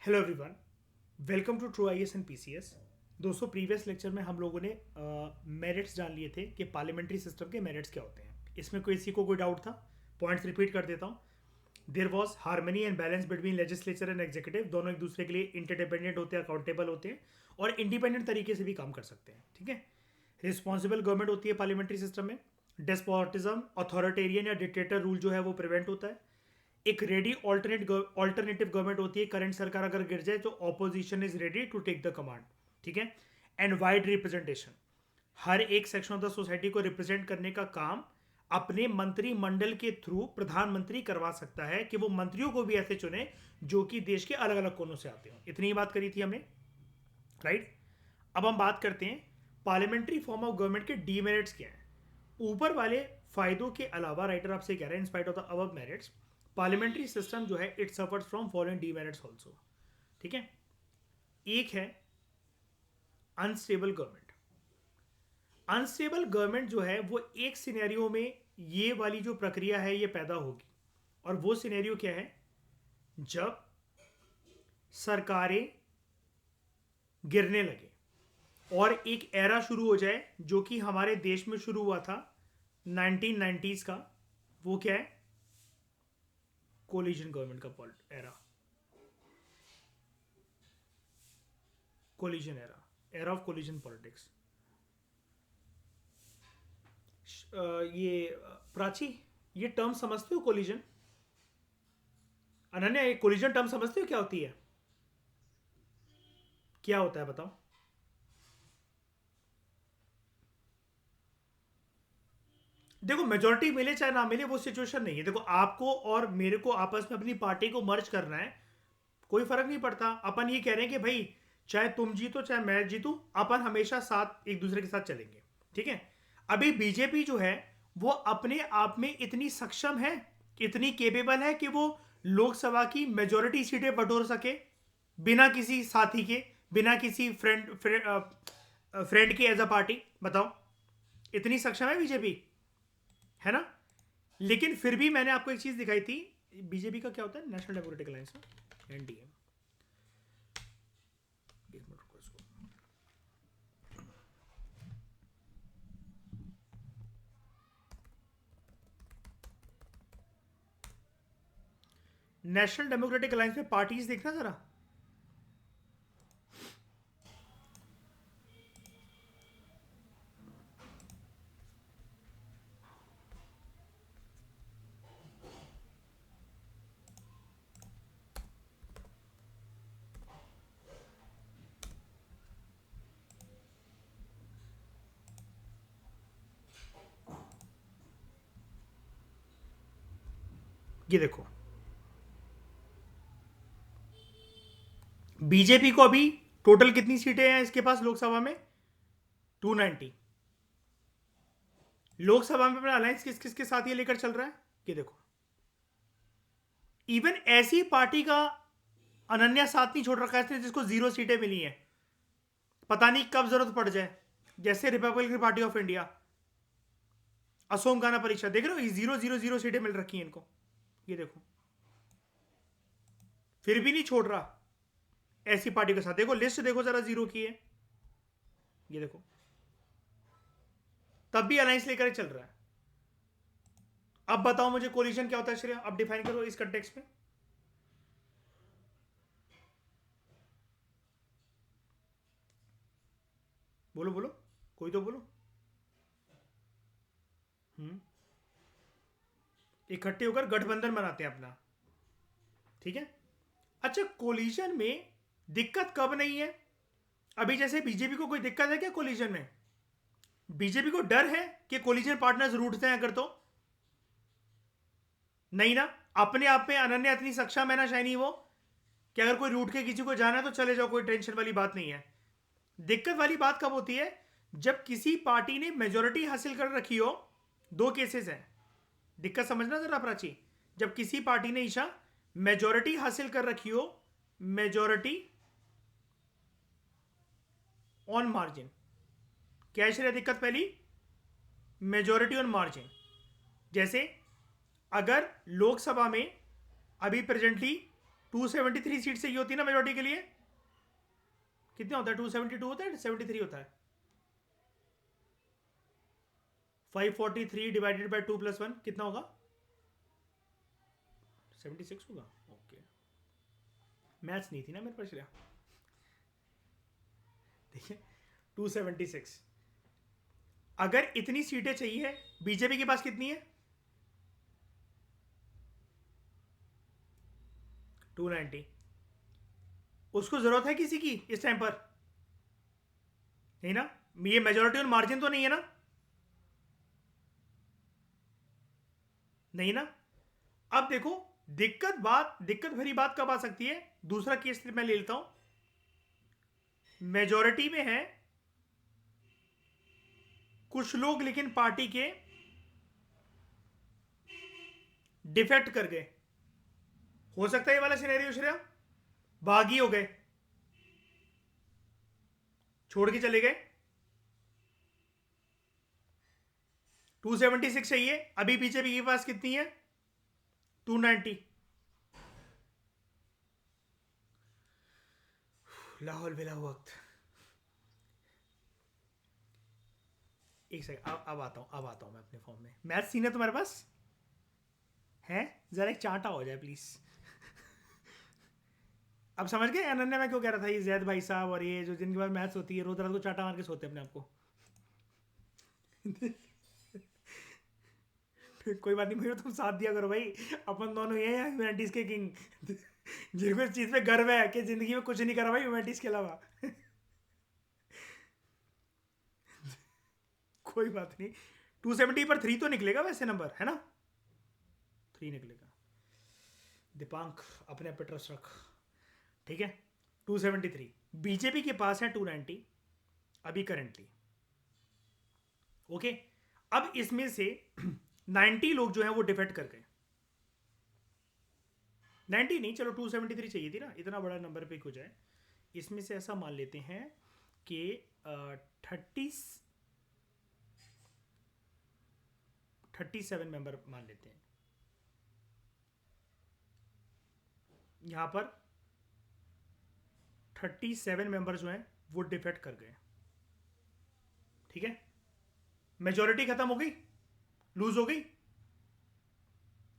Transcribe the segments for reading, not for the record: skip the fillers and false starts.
Hello everyone, welcome to true IAS and PCS. दोस्तों, previous lecture में हम लोगों ने मेरिट्स जान लिए थे कि पार्लियामेंट्री सिस्टम के मेरिट्स क्या होते हैं। इसमें किसी को कोई डाउट था? पॉइंट्स रिपीट कर देता हूँ। There was harmony and balance between legislature and executive. दोनों एक दूसरे के लिए इंटरडिपेंडेंट होते हैं, अकाउंटेबल होते हैं और इंडिपेंडेंट तरीके से भी काम कर सकते हैं। ठीक है। रिस्पॉन्सिबल गवर्नमेंट होती है पार्लियामेंट्री सिस्टम में। डेस्पोटिज्म, अथॉरिटेरियन या डिक्टेटर रूल जो है वो प्रिवेंट होता है। एक रेडी ऑल्टरनेटिव गवर्नमेंट होती है। करंट सरकार अगर गिर जाए तो opposition is ready to take the command. ठीक है। एंड वाइड रिप्रेजेंटेशन, हर एक सेक्शन ऑफ द सोसाइटी को रिप्रेजेंट करने का काम अपने मंत्रिमंडल के थ्रू प्रधानमंत्री करवा सकता है कि वो मंत्रियों को भी ऐसे चुने जो कि देश के अलग अलग कोनों से आते हो। इतनी ही बात करी थी हमने, राइट। अब हम बात करते हैं पार्लियामेंट्री फॉर्म ऑफ गवर्नमेंट के डीमेरिट्स क्या हैं। ऊपर वाले फायदों के अलावा राइटर आपसे कह रहे हैं, in spite of the above merits, parliamentary system जो है it suffers from following demerits also. ठीक है। एक है अनस्टेबल गवर्नमेंट। अनस्टेबल गवर्नमेंट जो है वो एक सिनेरियो में ये वाली जो प्रक्रिया है ये पैदा होगी। और वो सिनेरियो क्या है? जब सरकारें गिरने लगे और एक एरा शुरू हो जाए जो कि हमारे देश में शुरू हुआ था 1990s का। वो क्या है? कोलिजन गवर्नमेंट का era, collision era, era of collision politics. ये प्राची, ये टर्म समझते हो कोलिजन? अनन्या, ये कोलिजन टर्म समझते हो क्या होती है? क्या होता है बताओ। देखो, मेजोरिटी मिले चाहे ना मिले वो सिचुएशन नहीं है। देखो, आपको और मेरे को आपस में अपनी पार्टी को मर्ज करना है, कोई फर्क नहीं पड़ता। अपन ये कह रहे हैं कि भाई चाहे तुम जीतो चाहे मैं जीतूं, अपन हमेशा साथ एक दूसरे के साथ चलेंगे। ठीक है। अभी बीजेपी जो है वो अपने आप में इतनी सक्षम है, इतनी केपेबल है कि वो लोकसभा की मेजोरिटी सीटें बटोर सके बिना किसी साथी के, बिना किसी फ्रेंड के एज अ पार्टी। बताओ, इतनी सक्षम है बीजेपी, है ना। लेकिन फिर भी मैंने आपको एक चीज दिखाई थी। बीजेपी का क्या होता है? National democratic alliance, NDA. National democratic alliance में पार्टीज देखना जरा। ये देखो, बीजेपी को अभी टोटल कितनी सीटें हैं इसके पास लोकसभा में? 290। लोकसभा में अपना अलायंस किस किस के साथ ये लेकर चल रहा है? ये देखो, इवन ऐसी पार्टी का अनन्या साथ नहीं छोड़ रखा है इसने जिसको 0 सीटें मिली हैं। पता नहीं कब जरूरत पड़ जाए। जैसे Republican party of India, Asom गाना परीक्षा, देख रहे हो, 0 0 0 सीटें मिल रखी हैं इनको। ये देखो, फिर भी नहीं छोड़ रहा ऐसी पार्टी के साथ। देखो लिस्ट देखो जरा, 0 की है। ये देखो, तब भी अलायंस लेकर चल रहा है। अब बताओ मुझे कोलिजन क्या होता है श्रेया? अब डिफाइन करो इस कंटेक्स्ट में। बोलो बोलो, कोई तो बोलो। इकट्ठे होकर गठबंधन बनाते हैं अपना। ठीक है। अच्छा, कोलिजन में दिक्कत कब नहीं है? अभी जैसे बीजेपी को कोई दिक्कत है क्या कोलिजन में? बीजेपी को डर है कि कोलिजन पार्टनर्स रूठते हैं अगर तो? नहीं ना। अपने आप में अनन्या इतनी सक्षम है ना शाइनी वो, कि अगर कोई रूठ के किसी को जाना है तो चले जाओ, कोई टेंशन वाली बात नहीं है। दिक्कत वाली बात कब होती है? जब किसी पार्टी ने मेजोरिटी हासिल कर रखी हो। 2 केसेस हैं, दिक्कत समझना जरा प्राची। जब किसी पार्टी ने ईशा मेजोरिटी हासिल कर रखी हो, मेजोरिटी ऑन मार्जिन। क्या है दिक्कत? पहली, मेजोरिटी ऑन मार्जिन। जैसे अगर लोकसभा में अभी प्रेजेंटली 273 सीट से ये होती है ना मेजोरिटी के लिए, कितना होता है? 272 होता है, 73 होता है? 543 डिवाइडेड बाय 2 + 1 कितना होगा? 76 होगा। ओके, मैथ्स नहीं थी ना मेरे पास। देखिए 276, अगर इतनी सीटें चाहिए, बीजेपी के पास कितनी है? 290। उसको जरूरत है किसी की इस टाइम पर? नहीं ना, ये मेजोरिटी और मार्जिन तो नहीं है ना? नहीं ना। अब देखो, दिक्कत भरी बात कब आ सकती है? दूसरा केस मैं ले लेता हूं, मेजोरिटी में है कुछ लोग, लेकिन पार्टी के डिफेक्ट कर गए। हो सकता है ये वाला सिनेरियो श्रेया, बागी हो गए, छोड़ के चले गए। 276 चाहिए, अभी बीजेपी के पास कितनी है? 290। लाहौल बिला वक्त। एक सेकंड, अब आता हूं मैं अपने फॉर्म में। मैथ सीन है तुम्हारे पास है? जरा एक चांटा हो जाए प्लीज। अब समझ गए अनन्या मैं क्यों कह रहा था? ये जैद भाई साहब और ये जो जिनके पास मैथ्स होती है, रोज रात को चाटा मार के सोते अपने आप को। कोई बात नहीं भैया, तुम साथ दिया करो भाई, अपन दोनों ये हैं ह्यूमैनिटीज के किंग। जिनको इस चीज पे गर्व है कि जिंदगी में कुछ नहीं करा भाई ह्यूमैनिटीज के अलावा। कोई बात नहीं। 270 पर 3 तो निकलेगा वैसे नंबर, है ना? 3 निकलेगा। दीपांक अपने पे ट्रस्ट रख, ठीक है? 273, बीजेपी के पास है 290 अभी करेंटली। ओके, अब इसमें से 90 लोग जो हैं वो डिफेक्ट कर गए। 90 नहीं, चलो 273 चाहिए थी ना, इतना बड़ा नंबर पिक हो जाए। इसमें से ऐसा मान लेते हैं कि 37 मेंबर मान लेते हैं। यहां पर 37 मेंबर जो हैं वो डिफेक्ट कर गए, ठीक है? मेजोरिटी खत्म हो गई, लूज हो गई,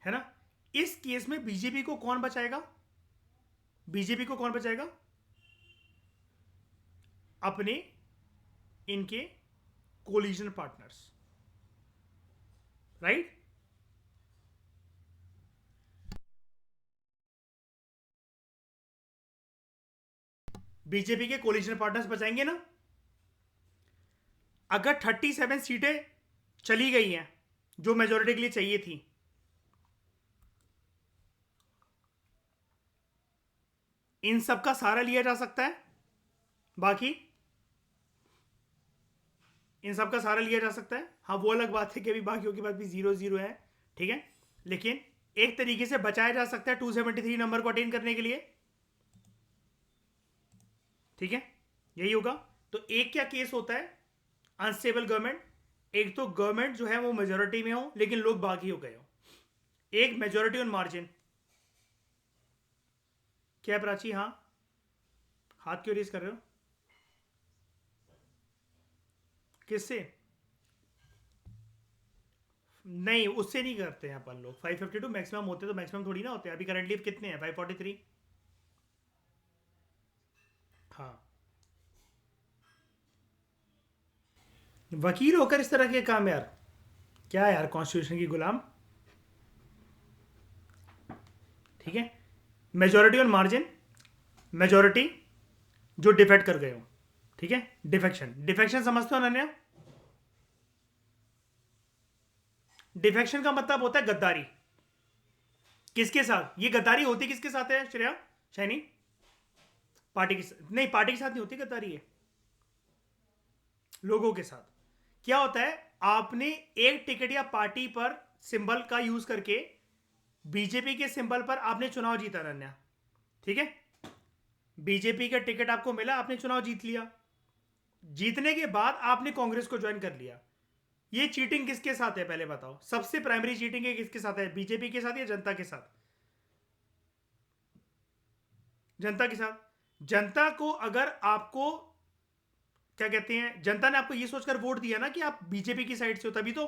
है ना? इस केस में बीजेपी को कौन बचाएगा? बीजेपी को कौन बचाएगा? अपने इनके कोलिजन पार्टनर्स, राइट? बीजेपी के कोलिजन पार्टनर्स बचाएंगे ना? अगर 37 सीटें चली गई हैं जो मेजोरिटी के लिए चाहिए थी, इन सब का सहारा लिया जा सकता है, बाकी इन सब का सहारा लिया जा सकता है। हाँ, वो अलग बात है कि अभी बाकियों के पास भी 0-0 है, ठीक है? लेकिन एक तरीके से बचाया जा सकता है 273 नंबर को अटेन करने के लिए, ठीक है? यही होगा। तो एक क्या केस होता है अनस्टेबल गवर्नमेंट, एक तो गवर्नमेंट जो है वो मेजोरिटी में हो लेकिन लोग बागी हो गए हो, एक मेजोरिटी ऑन मार्जिन। क्या है प्राची? हाँ, हाथ क्यों रेस कर रहे हो? किससे? नहीं, उससे नहीं करते हैं अपन लोग। 552 मैक्सिमम होते तो मैक्सिमम थोड़ी ना होते। अभी करंटली कितने हैं? 543। हाँ, वकील होकर इस तरह के काम यार, क्या यार, कॉन्स्टिट्यूशन की गुलाम, ठीक है? मेजोरिटी ऑन मार्जिन, मेजोरिटी जो डिफेक्ट कर गए हो, ठीक है? डिफेक्शन, डिफेक्शन समझते हो अनन्या? डिफेक्शन का मतलब होता है गद्दारी। किसके साथ ये गद्दारी होती? किसके साथ है श्रेया शैनी? पार्टी के साथ नहीं, पार्टी के साथ नहीं होती गद्दारी, है लोगों के साथ। क्या होता है, आपने एक टिकट या पार्टी पर सिंबल का यूज करके बीजेपी के सिंबल पर आपने चुनाव जीता अनन्या, ठीक है? बीजेपी का टिकट आपको मिला, आपने चुनाव जीत लिया। जीतने के बाद आपने कांग्रेस को ज्वाइन कर लिया। ये चीटिंग किसके साथ है पहले बताओ? सबसे प्राइमरी चीटिंग है किसके साथ है? बीजेपी के साथ या जनता के साथ? जनता के साथ। जनता को अगर आपको क्या कहते हैं, जनता ने आपको ये सोचकर वोट दिया ना कि आप बीजेपी की साइड से हो, तभी तो।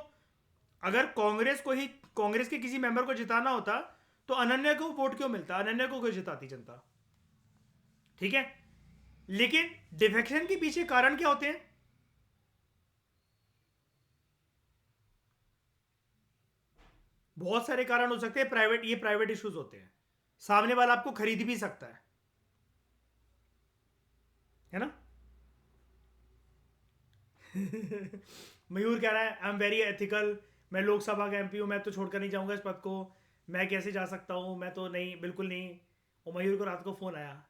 अगर कांग्रेस के किसी मेंबर को जिताना होता तो अनन्या को वोट क्यों मिलता, अनन्या को क्यों जिताती जनता? ठीक है, लेकिन डिफेक्शन के पीछे कारण क्या होते हैं? बहुत सारे कारण हो सकते हैं। ये प्राइवेट इश्यूज होते हैं। सामने वाला आपको खरीद भी सकता है ना? मयूर कह रहा है आई एम वेरी एथिकल, मैं लोकसभा का एमपी हूं, मैं तो छोड़कर नहीं जाऊंगा इस पद को, मैं कैसे जा सकता हूं, मैं तो नहीं, बिल्कुल नहीं। और मयूर को रात को फोन आया,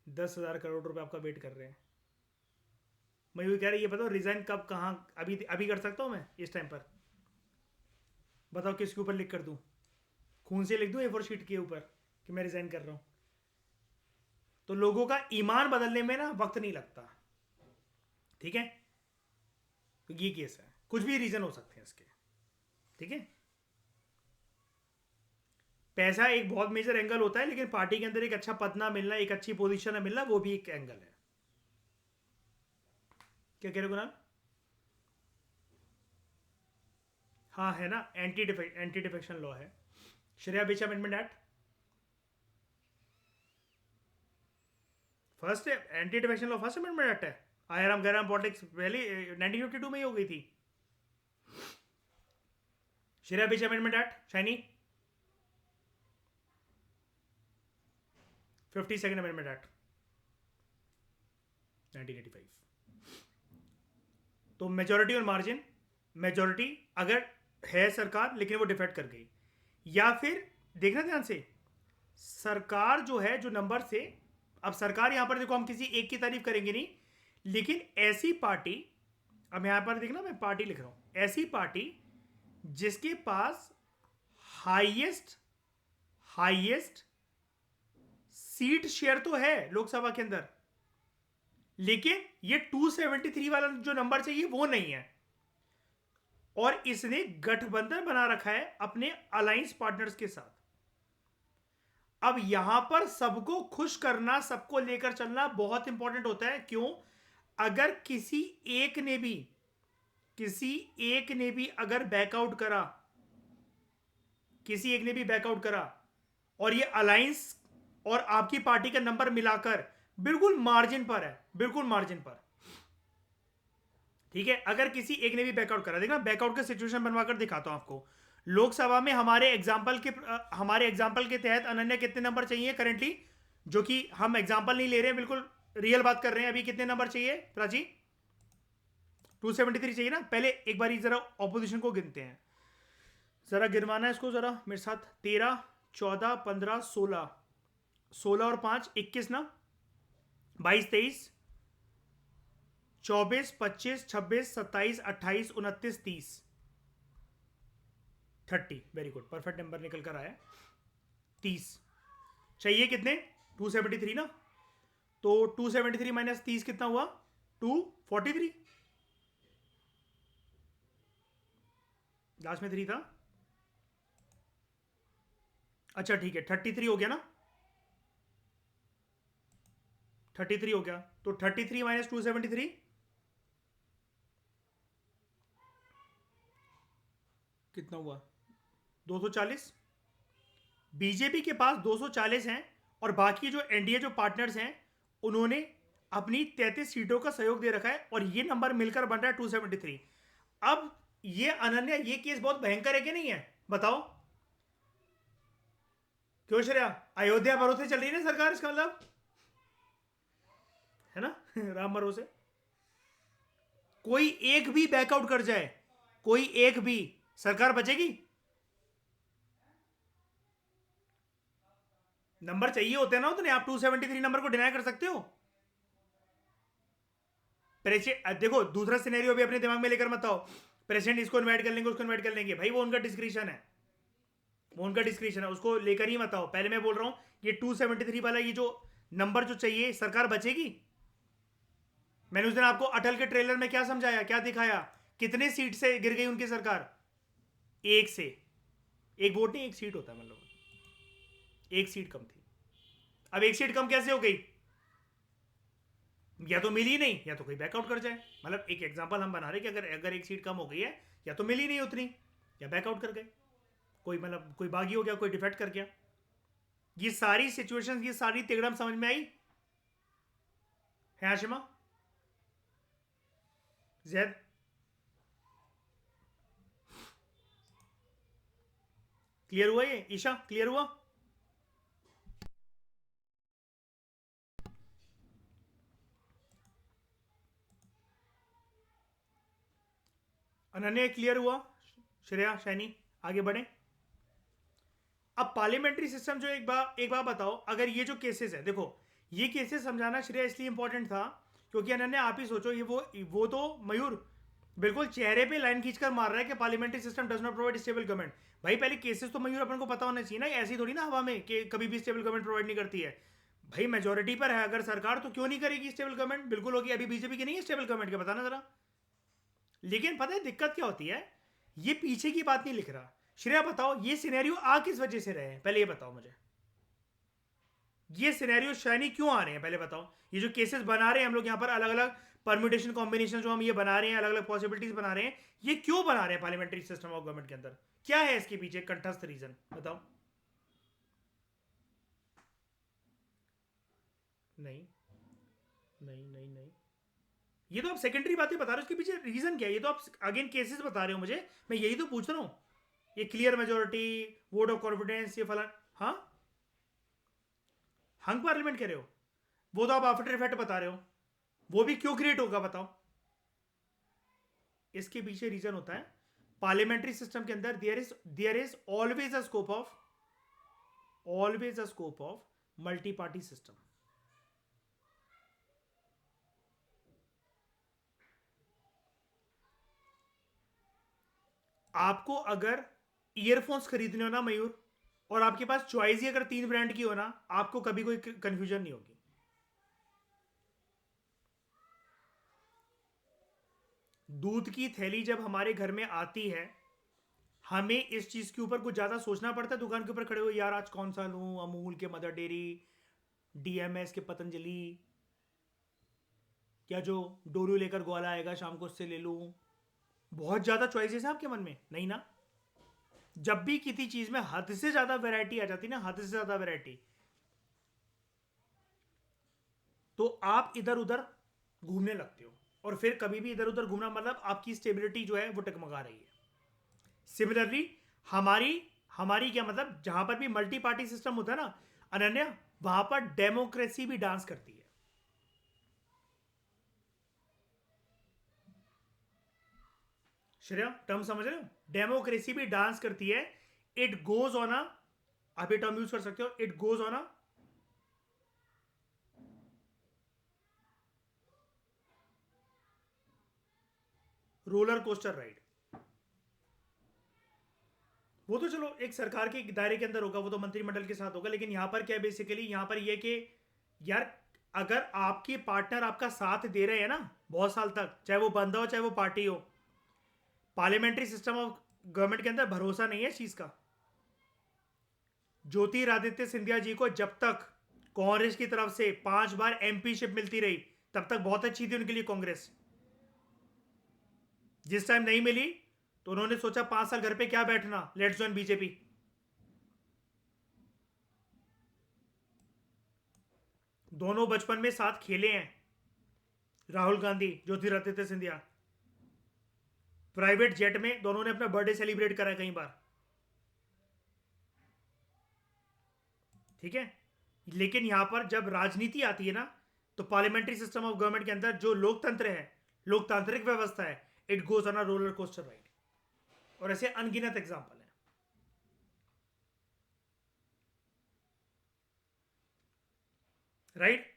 10,000 करोड़ रुपए आपका वेट कर रहे हैं। मयूर कह रहे ये बताओ रिजाइन कब, कहाँ, अभी अभी कर सकता हूँ मैं इस टाइम पर? बताओ किसके ऊपर लिख कर दूँ? खून से लिख दूँ A4 शीट के ऊपर कि मैं रिजाइन कर रहा हूँ? तो लोगों का ईमान बदलने में ना वक्त नहीं लगता। ठीक है, तो ये केस है, कुछ भी रीजन हो सकते हैं इसके। ठीक है, पैसा एक बहुत मेजर एंगल होता है, लेकिन पार्टी के अंदर एक अच्छा पद ना मिलना, एक अच्छी पोजीशन ना मिलना, वो भी एक एंगल है। क्या कह रहे हो कुणाल? हाँ है ना, एंटी डिफेक्शन लॉ है, Shreya which amendment act. First anti defection law first amendment act है। आयराम गैराम पॉलिटिक्स पहले 1952 में ही हो गई थी। Shreya which amendment act Shaini 52nd amendment act 1985। तो मेजोरिटी और मार्जिन, मेजोरिटी अगर है सरकार लेकिन वो डिफेक्ट कर गई, या फिर देखना ध्यान से, सरकार जो है जो नंबर से, अब सरकार यहां पर देखो हम किसी एक की तारीफ करेंगे नहीं, लेकिन ऐसी पार्टी, अब यहां पर देखना मैं पार्टी लिख रहा हूं, ऐसी पार्टी जिसके पास हाईएस्ट हाईएस्ट सीट शेयर तो है लोकसभा के अंदर, लेकिन ये 273 वाला जो नंबर चाहिए वो नहीं है, और इसने गठबंधन बना रखा है अपने अलायंस पार्टनर्स के साथ। अब यहां पर सबको खुश करना, सबको लेकर चलना बहुत इंपॉर्टेंट होता है। क्यों? अगर किसी एक ने भी अगर बैकआउट करा, किसी एक ने भी बैकआउट करा, और ये अलायंस और आपकी पार्टी का नंबर मिलाकर बिल्कुल मार्जिन पर है, बिल्कुल मार्जिन पर। ठीक है, अगर किसी एक ने भी बैकआउट करा, देखना बैकआउट का सिचुएशन बनवाकर दिखाता हूं आपको। लोकसभा में हमारे एग्जाम्पल के तहत अनन्या कितने नंबर चाहिए करेंटली, जो कि हम एग्जाम्पल नहीं ले रहे हैं, बिल्कुल रियल बात कर रहे हैं। अभी कितने नंबर चाहिए प्राची? 273 चाहिए ना? पहले एक बार जरा ऑपोजिशन को गिनते हैं, जरा गिनवाना है इसको जरा मेरे साथ। 13, 14, 15, 16, 16 और 5 21 ना, 22, 23, 24, 25, 26, 27, 28, 29, 30, 30। वेरी गुड, परफेक्ट नंबर निकल कर आया। 30 चाहिए कितने? 273 ना, तो 273 माइनस 30 कितना हुआ? 243। लास्ट में 3 था। अच्छा ठीक है, 33 हो गया ना, 33 हो गया, तो 33 माइनस 273 कितना हुआ? 240। बीजेपी के पास 240 हैं, और बाकी जो एनडीए जो पार्टनर्स हैं उन्होंने अपनी 33 सीटों का सहयोग दे रखा है, और ये नंबर मिलकर बन रहा है 273। अब ये अनन्या, ये केस बहुत भयंकर है कि नहीं है? बताओ क्यों श्रेया? अयोध्या भरोसे चल रही है ना सरकार, इसका मतलब है ना। राम भरोसे। कोई एक भी बैकआउट कर जाए, कोई एक भी, सरकार बचेगी? नंबर चाहिए होते हैं ना उतने, आप 273 नंबर को डिनाई कर सकते हो? प्रेसिडेंट देखो, दूसरा सिनेरियो भी अपने दिमाग में लेकर मत आओ, प्रेसिडेंट इसको इनवाइट कर लेंगे, उसको इनवाइट कर लेंगे, भाई वो उनका डिस्क्रिप्शन है, वो उनका डिस्क्रिप्शन है, उसको लेकर ही मत आओ। पहले मैं बोल रहा हूं, ये 273 वाला ये जो नंबर जो चाहिए, सरकार बचेगी? मैंने उस दिन आपको अटल के ट्रेलर में क्या समझाया, क्या दिखाया? कितने सीट से गिर गई उनकी सरकार? एक से। एक वोट नहीं, एक सीट होता है, मतलब एक सीट कम थी। अब एक सीट कम कैसे हो गई? या तो मिली नहीं या तो कोई बैकआउट कर जाए। मतलब एक एग्जांपल हम बना रहे कि अगर अगर एक सीट कम हो गई है, या तो मिली नहीं उतनी या बैकआउट कर गए, कोई मतलब कोई बागी हो गया, कोई डिफेक्ट कर गया। ये सारी सिचुएशंस, ये सारी तिगड़म समझ में आई है आशिमा? जैद क्लियर हुआ? ये ईशा क्लियर हुआ? अनन्या क्लियर हुआ? श्रेया, शैनी, आगे बढ़े। अब पार्लियामेंट्री सिस्टम जो एक बार बताओ, अगर ये जो केसेस है, देखो ये केसेस समझाना श्रेया इसलिए इंपॉर्टेंट था क्योंकि अनन्या आप ही सोचो, ये वो तो मयूर बिल्कुल चेहरे पे लाइन खींचकर मार रहा है कि parliamentary system does not provide stable government. भाई पहले केसेस तो मयूर अपन को पता होना चाहिए ना, ऐसी थोड़ी ना हवा में कि कभी भी स्टेबल गवर्नमेंट प्रोवाइड नहीं करती है। भाई मेजोरिटी पर है अगर सरकार, तो क्यों नहीं करेगी स्टेबल गवर्नमेंट? बिल्कुल होगी। अभी बीजेपी की नहीं है स्टेबल गवर्नमेंट का, बताना जरा। लेकिन पता है दिक्कत क्या होती है? ये पीछे की बात नहीं लिख रहा। श्रेया बताओ, ये सिनेरियो आ किस वजह से रहे हैं, पहले ये बताओ मुझे। ये सिनेरियो शाइनी क्यों आ रहे हैं, पहले बताओ। ये जो केसेस बना रहे हैं हम लोग यहाँ पर, अलग अलग परम्यूटेशन कॉम्बिनेशन जो हम ये बना रहे हैं, अलग अलग पॉसिबिलिटीज बना रहे हैं, ये क्यों बना रहे हैं पार्लियामेंट्री सिस्टम ऑफ गवर्नमेंट के अंदर? क्या है इसके पीछे कंठस्थ रीजन, बताओ। नहीं नहीं नहीं नहीं, ये तो आप सेकेंडरी बातें बता रहे हो, उसके पीछे रीजन क्या है? ये तो आप अगेन केसेस बता रहे हो मुझे, मैं यही तो पूछ रहा हूँ। ये clear majority, vote of confidence, ये फला, हाँ हंग पार्लियामेंट कह रहे हो, वो तो आप आफ्टर इफेक्ट बता रहे हो, वो भी क्यों क्रिएट होगा बताओ। इसके पीछे रीजन होता है पार्लियामेंट्री सिस्टम के अंदर there is always a scope of multi party system. आपको अगर ईयरफोन्स खरीदने हो ना मयूर, और आपके पास चॉइस ही अगर 3 ब्रांड की हो ना, आपको कभी कोई कंफ्यूजन नहीं होगी। दूध की थैली जब हमारे घर में आती है, हमें इस चीज के ऊपर कुछ ज्यादा सोचना पड़ता है दुकान के ऊपर खड़े हो, यार आज कौन सा लूं, अमूल के मदर डेयरी, डीएमएस के पतंजलि, या जो डोरू लेकर ग्वाला आएगा शाम को उससे ले लूं? बहुत ज्यादा चॉइसेस है आपके मन में, नहीं ना? जब भी किसी चीज में हद से ज्यादा वैरायटी आ जाती ना, हद से ज्यादा वैरायटी, तो आप इधर उधर घूमने लगते हो, और फिर कभी भी इधर उधर घूमना मतलब आपकी स्टेबिलिटी जो है वो टकमगा रही है। सिमिलरली हमारी हमारी क्या मतलब, जहां पर भी मल्टी पार्टी सिस्टम होता है ना अनन्या, वहां पर डेमोक्रेसी भी डांस करती है। श्रेया टर्म समझ रहे हो? डेमोक्रेसी भी डांस करती है। इट गोज ऑन अ, आप ये टर्म यूज कर सकते हो, it goes on a roller coaster ride. वो तो चलो एक सरकार के दायरे के अंदर होगा, वो तो मंत्रिमंडल के साथ होगा, लेकिन यहां पर क्या बेसिकली, यहां पर ये कि यार अगर आपके पार्टनर आपका साथ दे रहे हैं ना बहुत साल तक, चाहे वो बंदा हो चाहे वो पार्टी हो, पार्लियामेंट्री सिस्टम ऑफ गवर्नमेंट के अंदर भरोसा नहीं है इस चीज का। ज्योतिरादित्य सिंधिया जी को जब तक कांग्रेस की तरफ से 5 बार एमपीशिप मिलती रही, तब तक बहुत अच्छी थी उनके लिए कांग्रेस। जिस टाइम नहीं मिली तो उन्होंने सोचा 5 साल घर पे क्या बैठना, लेट्स ज्वाइन बीजेपी। दोनों बचपन में साथ खेले हैं, राहुल गांधी, ज्योतिरादित्य सिंधिया। प्राइवेट जेट में दोनों ने अपना बर्थडे सेलिब्रेट करा है कई बार, ठीक है। लेकिन यहां पर जब राजनीति आती है ना, तो पार्लियामेंट्री सिस्टम ऑफ गवर्नमेंट के अंदर जो लोकतंत्र है, लोकतांत्रिक व्यवस्था है, it goes on a roller coaster ride. और ऐसे अनगिनत एग्जाम्पल है, राइट?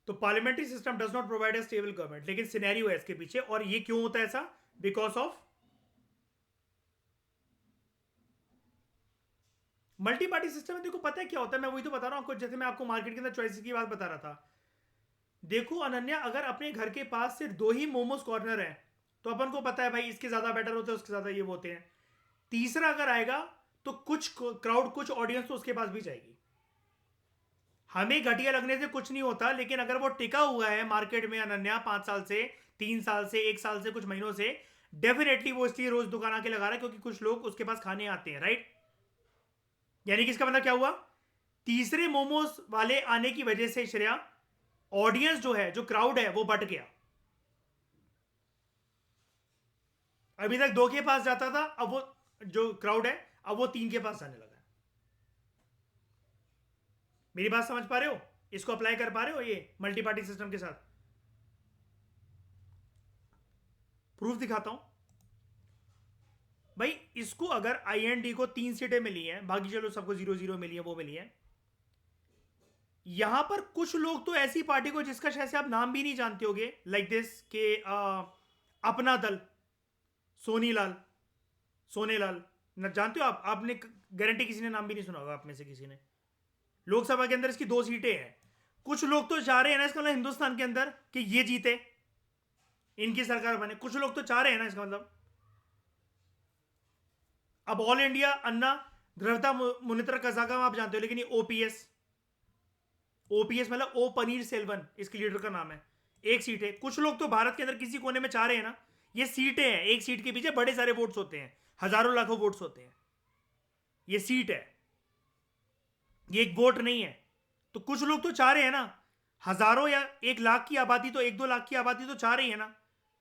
तो parliamentary system does not provide a stable government, लेकिन सिनेरियो है इसके पीछे। और ये क्यों होता है ऐसा? Because of multi party system में। देखो पता है क्या होता है, मैं वही तो बता रहा हूं आपको, जैसे मैं आपको मार्केट के अंदर चॉइसेस की बात बता रहा था। देखो अनन्या, अगर अपने घर के पास सिर्फ 2 ही मोमोज कॉर्नर है, तो अपन को पता है भाई इसके ज्यादा बेटर होते हैं, उसके ज्यादा ये होते हैं। तीसरा अगर आएगा तो कुछ क्राउड, कुछ ऑडियंस तो उसके पास भी जाएगी। हमें घटिया लगने से कुछ नहीं होता, लेकिन अगर वो टिका हुआ है मार्केट में अनन्या 5 साल से, 3 साल से, 1 साल से, कुछ महीनों से, डेफिनेटली वो इसलिए रोज दुकान आके लगा रहा है क्योंकि कुछ लोग उसके पास खाने आते हैं, राइट? यानी कि इसका मतलब क्या हुआ? तीसरे मोमोज वाले आने की वजह से श्रेया, ऑडियंस जो है, जो क्राउड है, वो बट गया। अभी तक 2 के पास जाता था, अब वो जो क्राउड है अब वो 3 के पास जाने लगा है। मेरी बात समझ पा रहे हो? इसको अप्लाई कर पा रहे हो ये मल्टी पार्टी सिस्टम के साथ? प्रूफ दिखाता हूं भाई। इसको अगर IND को 3 सीटें मिली हैं, बाकी चलो सबको 0-0 मिली है, वो मिली है। यहां पर कुछ लोग तो ऐसी पार्टी को जिसका शायद से आप नाम भी नहीं जानते होगे, लाइक दिस के अपना दल, सोनीलाल, सोनेलाल, न जानते हो आप? आपने गारंटी किसी ने नाम भी नहीं सुना होगा आप में से किसी ने। लोकसभा के अंदर इसकी 2 सीटें हैं। कुछ लोग तो चाह रहे हैं ना इसका मतलब हिंदुस्तान के अंदर कि ये जीते, इनकी सरकार बने। कुछ लोग तो चाह रहे हैं ना इसका मतलब। अब ऑल इंडिया अन्ना द्रविड़ा मुनित्र कजागम आप जानते हो, लेकिन ये ओपीएस मतलब ओ पनीर सेल्वन इसके लीडर का नाम है। 1 सीट है। कुछ लोग तो भारत के अंदर किसी कोने में चाह रहे हैं ना, ये सीटें हैं, 1 सीट के पीछे बड़े सारे वोट्स होते हैं, हजारों लाखों वोट्स होते हैं। ये सीट है, ये एक वोट नहीं है। तो कुछ लोग तो चाह रहे हैं ना, हजारों या 1 लाख की आबादी, तो 1-2 लाख की आबादी तो चाह रही है ना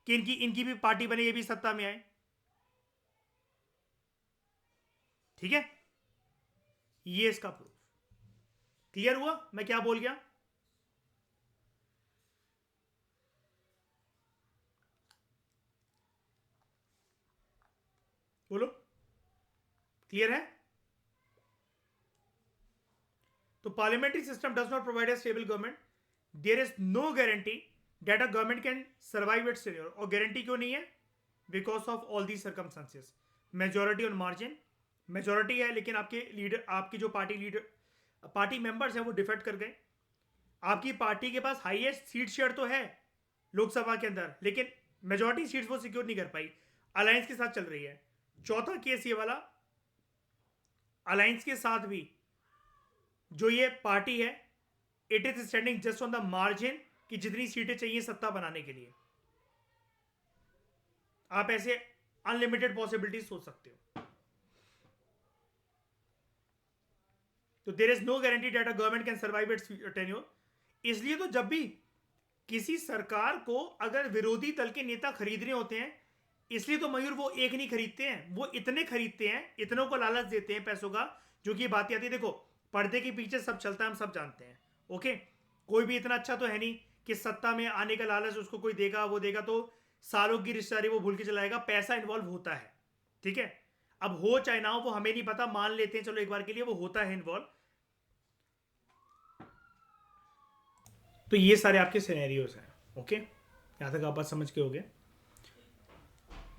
कि इनकी इनकी भी पार्टी बने, ये भी सत्ता में आए। ठीक है, ये इसका प्रूफ। क्लियर हुआ मैं क्या बोल गया? बोलो, क्लियर है? तो parliamentary system does not provide a stable government. There is no guarantee that a government can survive its tenure. और गारंटी क्यों नहीं है? Because of all the circumstances. Majority on margin, majority है लेकिन आपके लीडर, आपकी जो पार्टी लीडर, पार्टी मेंबर्स हैं वो डिफेक्ट कर गए। आपकी पार्टी के पास हाईएस्ट सीट शेयर तो है लोकसभा के अंदर, लेकिन मेजोरिटी सीट्स वो सिक्योर नहीं कर पाई, अलायंस के साथ चल रही है। चौथा केस ये वाला, अलायंस के साथ भी जो ये पार्टी है, it is standing just on the margin कि जितनी सीटें चाहिए सत्ता बनाने के लिए। आप ऐसे अनलिमिटेड पॉसिबिलिटीज सोच सकते हो। तो there is no guarantee that a government can survive its tenure. इसलिए तो जब भी किसी सरकार को अगर विरोधी दल के नेता खरीदने होते हैं, इसलिए तो मयूर वो एक नहीं खरीदते हैं, वो इतने खरीदते हैं, इतनों को लालच देते हैं पैसों का, जो कि बात आती है। देखो, पर्दे के पीछे सब चलता है, हम सब जानते हैं। ओके, कोई भी इतना अच्छा तो है नहीं कि सत्ता में आने का लालच उसको कोई देगा, वो देगा तो सालों की रिश्तेदारी वो भूल के चलाएगा। पैसा इन्वॉल्व होता है, ठीक है? अब हो चाहे ना हो वो हमें नहीं पता, मान लेते हैं चलो एक बार के लिए वो होता है इन्वॉल्व। तो ये सारे आपके सिनेरियोज हैं। ओके, यहां तक आप बात समझ के हो गए।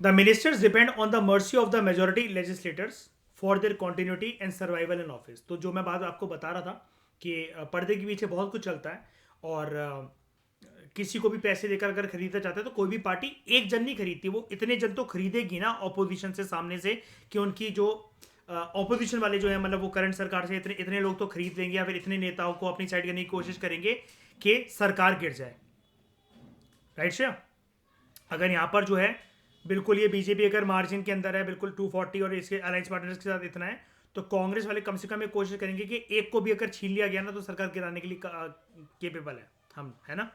The ministers depend on the mercy of the majority legislators for their continuity and survival in office. तो जो मैं बात आपको बता रहा था कि पर्दे के पीछे बहुत कुछ चलता है, और किसी को भी पैसे देकर अगर खरीदना चाहते हैं तो कोई भी पार्टी एक जन नहीं खरीदती, वो इतने जन तो खरीदेगी ना ऑपोजिशन से, सामने से, कि उनकी जो ऑपोजिशन वाले जो है, मतलब वो करंट सरकार से इतने लोग तो खरीद लेंगे, या फिर इतने नेताओं को अपनी साइड करने की कोशिश करेंगे कि सरकार गिर जाए। राइट श्रेया? अगर यहाँ पर जो है बिल्कुल ये बीजेपी अगर मार्जिन के अंदर है बिल्कुल 240 और इसके अलायंस पार्टनर्स के साथ इतना है, तो कांग्रेस वाले कम से कम ये कोशिश करेंगे कि एक को भी अगर छीन लिया गया ना तो सरकार गिराने के लिए केपेबल है हम, है ना?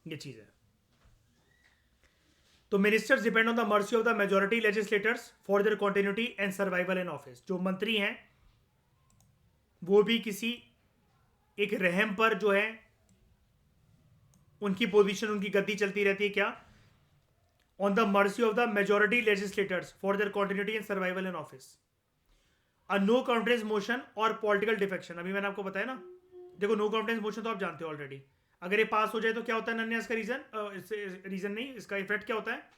ये चीज़ है। तो ministers depend on the mercy of the majority legislators for their continuity and survival in office. जो मंत्री हैं वो भी किसी एक रहम पर जो है उनकी पोजीशन, उनकी गद्दी चलती रहती है। क्या? On the mercy of the majority legislators for their continuity and survival in office. A no confidence motion और पॉलिटिकल डिफेक्शन। अभी मैंने आपको बताया ना, देखो नो कॉन्फिडेंस मोशन तो आप जानते हो ऑलरेडी। अगर ये पास हो जाए तो क्या होता है नन्या? इसका रीजन नहीं, इसका इफेक्ट क्या होता है?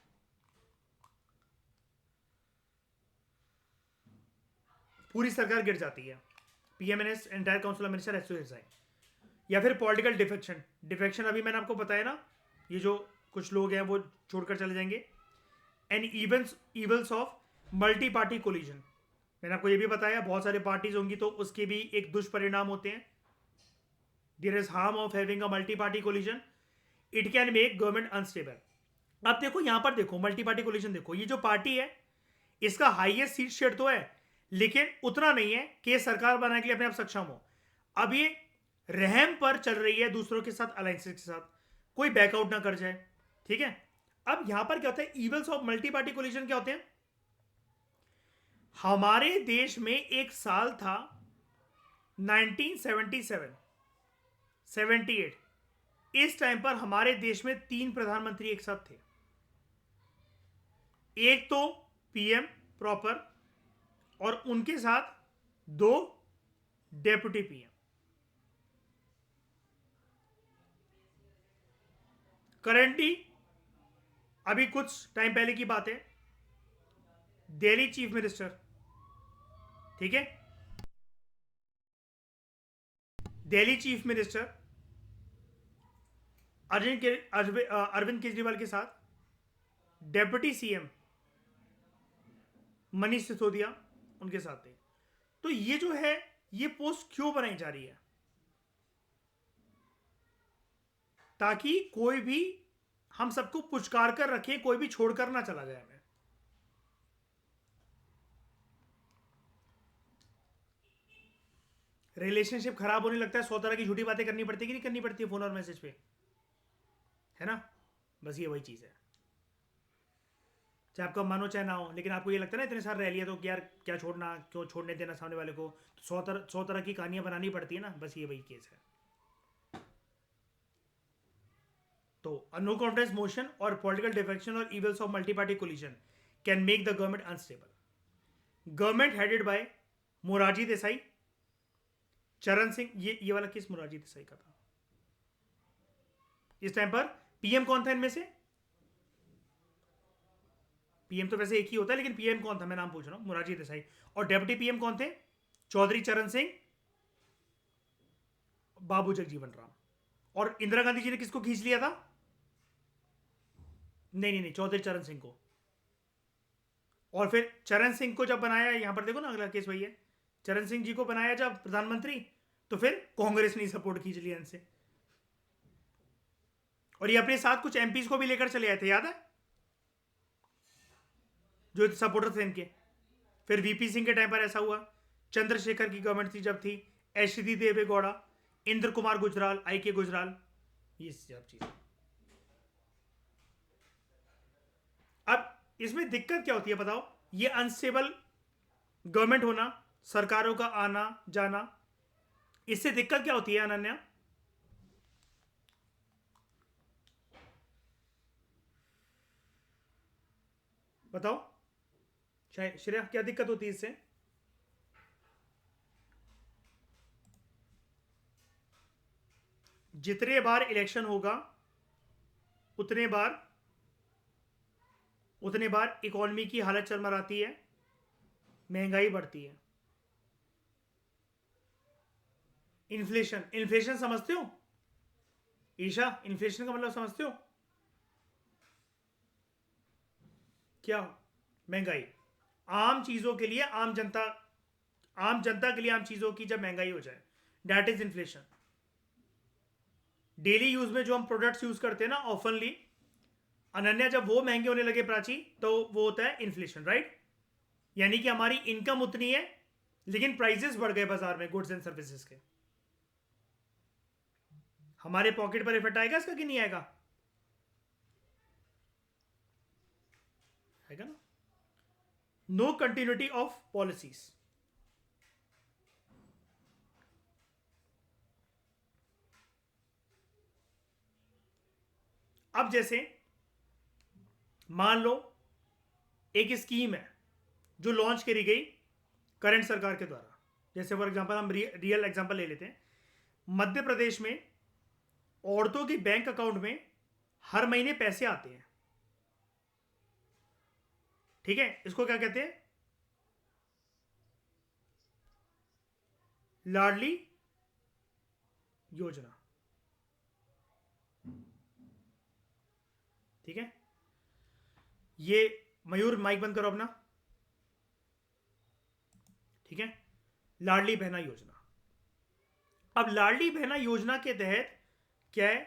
पूरी सरकार गिर जाती है, PM and his, entire council of minister has to resign. या फिर पॉलिटिकल डिफेक्शन। डिफेक्शन अभी मैंने आपको बताया ना, ये जो कुछ लोग हैं वो छोड़कर चले जाएंगे। And evils of multi party collision, मैंने आपको ये भी बताया बहुत सारे पार्टीज होंगी तो उसके भी एक दुष्परिणाम होते हैं. There is harm of having a multi party coalition. It can make government unstable. अब देखो यहां पर देखो मल्टी पार्टी कोलिजन, देखो ये जो पार्टी है इसका हाईएस्ट सीट शेयर तो है लेकिन उतना नहीं है कि ये सरकार बनाने के लिए अपने आप सक्षम हो. अब ये रहम पर चल रही है दूसरों के साथ, अलायंसेस के साथ, कोई बैकआउट ना कर जाए. ठीक है. अब यहां पर क्या होता है, evils of multi party collision क्या होते हैं. हमारे देश में एक साल था 1977 78. इस टाइम पर हमारे देश में 3 प्रधानमंत्री एक साथ थे. एक तो पीएम प्रॉपर और उनके साथ 2 डेप्यूटी पीएम. करेंटली अभी कुछ टाइम पहले की बात है, दिल्ली चीफ मिनिस्टर, ठीक है, दिल्ली चीफ मिनिस्टर अरविंद केजरीवाल के साथ डेप्यूटी सीएम मनीष सिसोदिया उनके साथ थे. तो ये जो है ये पोस्ट क्यों बनाई जा रही है, ताकि कोई भी हम सबको पुचकार कर रखे, कोई भी छोड़कर ना चला जाए हमें. रिलेशनशिप खराब होने लगता है, 100 तरह की झूठी बातें करनी पड़ती है कि नहीं करनी पड़ती है फोन और मैसेज पे, है ना. बस ये वही चीज है, चाहे आपका मानो चाहे ना हो, लेकिन आपको ये लगता है ना इतने सारे रह लिया तो यार क्या छोड़ना, क्यों छोड़ने देना सामने वाले को, तो 100 तरह की कहानियां बनानी पड़ती है ना. बस ये वही केस है. तो नो कॉन्फिडेंस मोशन और पॉलिटिकल डिफेक्शन और evils of multi party collision can make the government unstable. Government headed by Morarji Desai, चरण सिंह, ये वाला केस मोरारजी देसाई का था. इस टाइम पर पीएम कौन था इनमें से, पीएम तो वैसे एक ही होता है लेकिन पीएम कौन था मैं नाम पूछ रहा हूं, मोरारजी देसाई. और डेप्यूटी पीएम कौन थे, चौधरी चरण सिंह, बाबू जगजीवन राम. और इंदिरा गांधी जी ने किसको खींच लिया था, नहीं नहीं नहीं, चौधरी चरण सिंह को. और फिर चरण सिंह को जब बनाया, यहां पर देखो ना अगला केस वही है, चरण सिंह जी को बनाया जब प्रधानमंत्री तो फिर कांग्रेस ने सपोर्ट खींच लिया इनसे. और ये अपने साथ कुछ एमपीज को भी लेकर चले आए थे, याद है, जो सपोर्टर थे इनके. फिर वीपी सिंह के टाइम पर ऐसा हुआ, चंद्रशेखर की गवर्नमेंट थी जब थी, एचडी देवे गौड़ा, इंद्र कुमार गुजराल, आई के गुजराल, ये सब चीज. अब इसमें दिक्कत क्या होती है बताओ, ये अनस्टेबल गवर्नमेंट होना, सरकारों का आना जाना, इससे दिक्कत क्या होती है अनन्या, बताओ श्रेया, क्या दिक्कत होती है इससे. जितने बार इलेक्शन होगा उतने बार इकोनॉमी की हालत चरमराती है, महंगाई बढ़ती है. इन्फ्लेशन, इन्फ्लेशन समझते हो ईशा, इन्फ्लेशन का मतलब समझते हो क्या, महंगाई. आम चीजों के लिए आम जनता के लिए आम चीजों की जब महंगाई हो जाए, that is inflation. Daily use में जो हम प्रोडक्ट्स यूज करते हैं ना ऑफनली, अनन्या, जब वो महंगे होने लगे प्राची, तो वो होता है इन्फ्लेशन, राइट. यानी कि हमारी इनकम उतनी है लेकिन प्राइसेस बढ़ गए बाजार में गुड्स एंड सर्विसेज के. हमारे पॉकेट पर इफेक्ट आएगा इसका कि नहीं आएगा, आएगा ना. No continuity of policies. अब जैसे मान लो एक स्कीम है जो लॉन्च करी गई करंट सरकार के द्वारा, जैसे फॉर एग्जांपल हम रियल एग्जांपल ले लेते हैं, मध्य प्रदेश में औरतों के बैंक अकाउंट में हर महीने पैसे आते हैं, ठीक है. इसको क्या कहते हैं, लाडली योजना, ठीक है. ये मयूर माइक बंद करो अपना. ठीक है, लाडली बहना योजना। अब लाडली बहना योजना के तहत क्या है,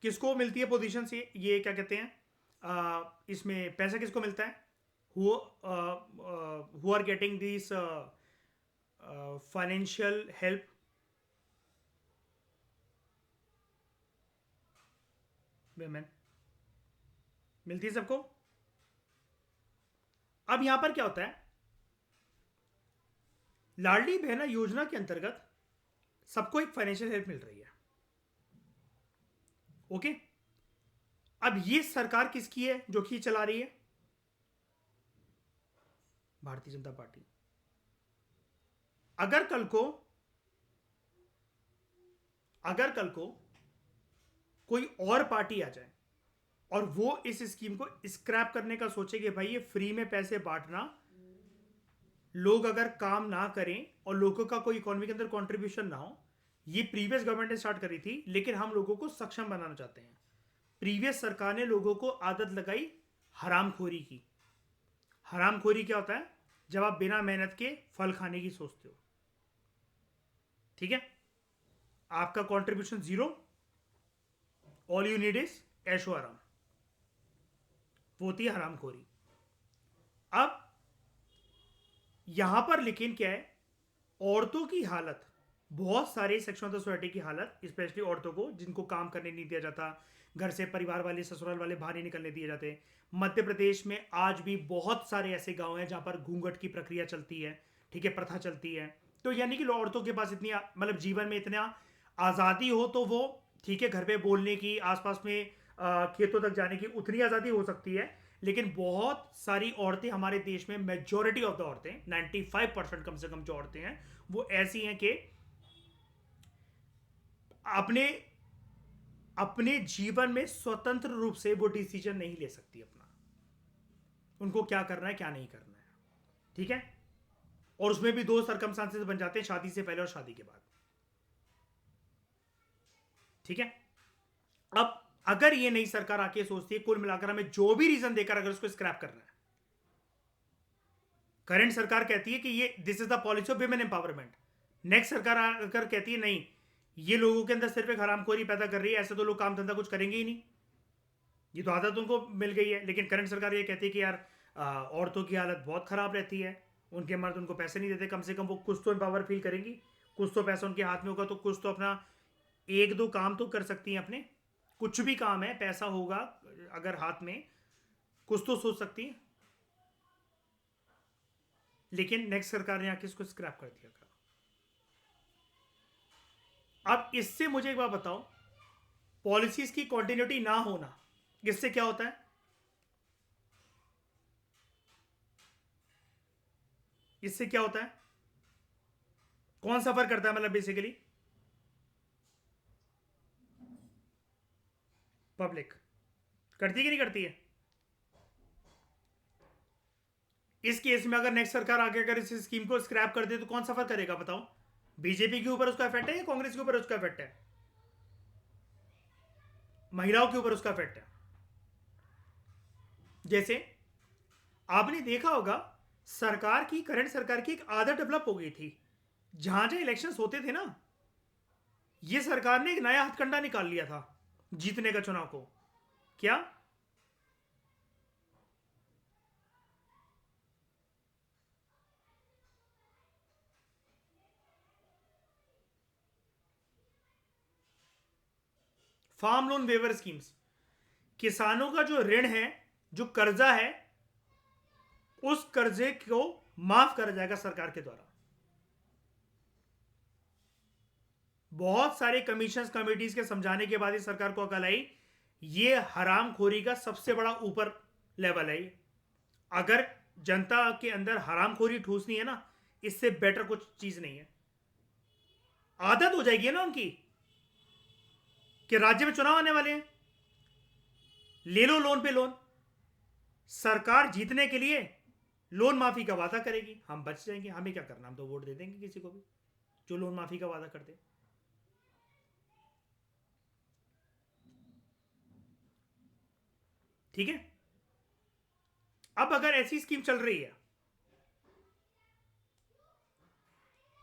किसको मिलती है पोजीशन से, ये क्या कहते हैं, इसमें पैसा किसको मिलता है, who are getting this financial help, women, मिलती है सबको। अब यहां पर क्या होता है, लाडली बहना योजना के अंतर्गत सबको एक फाइनेंशियल हेल्प मिल रही है। ओके, अब ये सरकार किसकी है जो कि चला रही है, भारतीय जनता पार्टी। अगर कल को कोई और पार्टी आ जाए और वो इस स्कीम को स्क्रैप करने का सोचे कि भाई ये फ्री में पैसे बांटना, लोग अगर काम ना करें और लोगों का कोई इकोनॉमी के अंदर कंट्रीब्यूशन ना हो, ये प्रीवियस गवर्नमेंट ने स्टार्ट करी थी, लेकिन हम लोगों को सक्षम बनाना चाहते हैं। प्रीवियस सरकार ने लोगों को आदत लगाई हरामखोरी की। हरामखोरी क्या होता है, जब आप बिना मेहनत के फल खाने की सोचते हो, ठीक है, आपका contribution zero, all you need is ऐशो आराम, वो होती है हरामखोरी। अब यहां पर लेकिन क्या है, औरतों की हालत, बहुत सारे सेक्शन ऑफ द सोसाइटी की हालत, स्पेशली औरतों को जिनको काम करने नहीं दिया जाता, घर से परिवार वाले ससुराल वाले बाहर नहीं निकलने दिए जाते। मध्य प्रदेश में आज भी बहुत सारे ऐसे गांव हैं जहां पर घूंघट की प्रक्रिया चलती है, ठीक है, प्रथा चलती है। तो यानी कि औरतों के पास इतनी मतलब जीवन में इतना आज़ादी हो तो वो ठीक है, घर पे बोलने की, आसपास में खेतों तक जाने की उतनी आज़ादी हो सकती है, लेकिन बहुत सारी औरतें हमारे देश में, मेजॉरिटी ऑफ द औरतें, 95% कम से कम जो औरतें हैं वो ऐसी हैं कि अपने अपने जीवन में स्वतंत्र रूप से वो डिसीजन नहीं ले सकती अपना, उनको क्या करना है क्या नहीं करना है, ठीक है। और उसमें भी दो सरकमस्टांसेस बन जाते हैं, शादी से पहले और शादी के बाद, ठीक है। अब अगर ये नई सरकार आके सोचती है, कुल मिलाकर हमें जो भी रीजन देकर अगर उसको स्क्रैप करना है, करंट सरकार कहती है कि ये this is the policy of women empowerment, next सरकार अगर कहती है नहीं, ये लोगों के अंदर सिर्फ एक हरामखोरी पैदा कर रही है, ऐसे तो लोग काम धंधा कुछ करेंगे ही नहीं, ये तो आदत उनको मिल गई है। लेकिन करंट सरकार ये कहती है कि यार औरतों की हालत बहुत खराब रहती है, उनके मर्द उनको पैसे नहीं देते, कम से कम वो कुछ तो एम्पावर फील करेंगी, कुछ तो पैसा उनके हाथ में होगा तो कुछ तो अपना एक दो काम तो कर सकती हैं अपने, कुछ भी काम है, पैसा होगा अगर हाथ में, कुछ तो सोच सकती है। लेकिन नेक्स्ट सरकार ने आके इसको स्क्रैप कर दिया। अब इससे मुझे एक बात बताओ, पॉलिसीज की कंटिन्यूटी ना होना, इससे क्या होता है, इससे क्या होता है, कौन सफर करता है, मतलब बेसिकली पब्लिक करती है कि नहीं करती है। इस केस में अगर नेक्स्ट सरकार आके अगर इस स्कीम को स्क्रैप कर दे तो कौन सफर करेगा बताओ, बीजेपी के ऊपर उसका इफेक्ट है या कांग्रेस के ऊपर उसका इफेक्ट है, महिलाओं के ऊपर उसका इफेक्ट है। जैसे आपने देखा होगा, सरकार की, करंट सरकार की एक आदत डेवलप हो गई थी, जहां जहां इलेक्शंस होते थे ना, ये सरकार ने एक नया हथकंडा निकाल लिया था जीतने का चुनाव को। क्या, फार्म लोन वेवर स्कीम्स, किसानों का जो ऋण है, जो कर्जा है, उस कर्जे को माफ करा जाएगा सरकार के द्वारा। बहुत सारे कमीशन कमेटीज के समझाने के बाद ही सरकार को अकल आई, ये हरामखोरी का सबसे बड़ा ऊपर लेवल है। अगर जनता के अंदर हरामखोरी ठूसनी है ना, इससे बेटर कुछ चीज नहीं है। आदत हो जाएगी ना उनकी कि राज्य में चुनाव आने वाले हैं, ले लो लोन पे लोन, सरकार जीतने के लिए लोन माफी का वादा करेगी, हम बच जाएंगे, हमें क्या करना, हम तो वोट दे देंगे किसी को भी जो लोन माफी का वादा कर दे। ठीक है, अब अगर ऐसी स्कीम चल रही है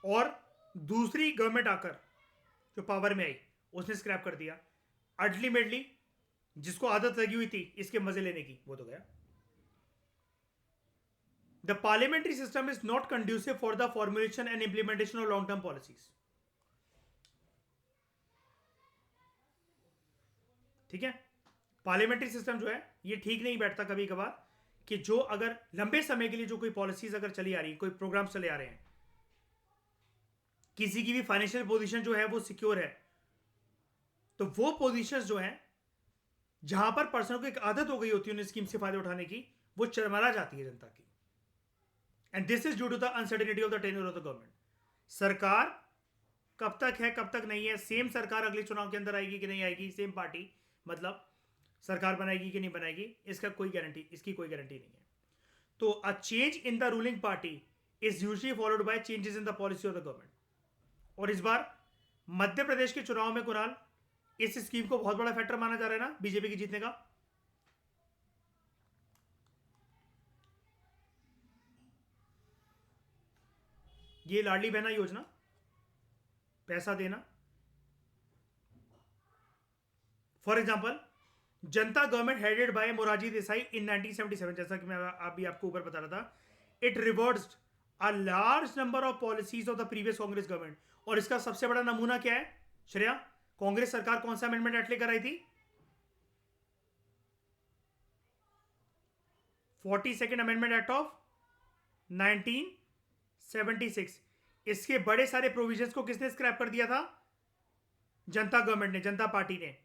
और दूसरी गवर्नमेंट आकर जो पावर में आई उसने स्क्रैप कर दिया। अल्टीमेटली जिसको आदत लगी हुई थी इसके मजे लेने की वो तो गया। The parliamentary system is not conducive for the formulation and implementation of long term policies. ठीक है, पार्लियामेंट्री सिस्टम जो है ये ठीक नहीं बैठता कभी कभार कि जो अगर लंबे समय के लिए जो कोई पॉलिसीज अगर चली आ रही है, कोई प्रोग्राम्स चले आ रहे हैं, किसी की भी फाइनेंशियल पोजीशन जो है वो सिक्योर है, तो वो पोजीशंस जो है जहां पर पर्सन को एक आदत हो गई होती है उन स्कीम से फायदा उठाने की, वो चरमरा जाती है जनता की। And this is due to the uncertainty of the tenure of the government. सरकार कब तक है कब तक नहीं है, सेम सरकार अगले चुनाव के अंदर आएगी कि नहीं आएगी, सेम पार्टी मतलब सरकार बनाएगी कि नहीं बनाएगी, इसकी कोई गारंटी नहीं है। तो a change in the ruling party is usually followed by changes in the policy of the government. और इस बार मध्य प्रदेश के चुनाव में कुणाल इस स्कीम को बहुत बड़ा फैक्टर माना जा रहा है ना बीजेपी के जीतने का। ये लाडली बहना योजना, पैसा देना, for example Janata government headed by Morarji Desai in 1977, जैसा कि मैं अभी आपको ऊपर बता रहा था, it reversed a large number of policies of the previous Congress government. और इसका सबसे बड़ा नमूना क्या है श्रेया, कांग्रेस सरकार कौन सा अमेंडमेंट एक्ट लेकर आई थी? 42nd amendment act of 1976। इसके बड़े सारे प्रोविजंस को किसने स्क्रैप कर दिया था? जनता गवर्नमेंट ने, जनता पार्टी ने,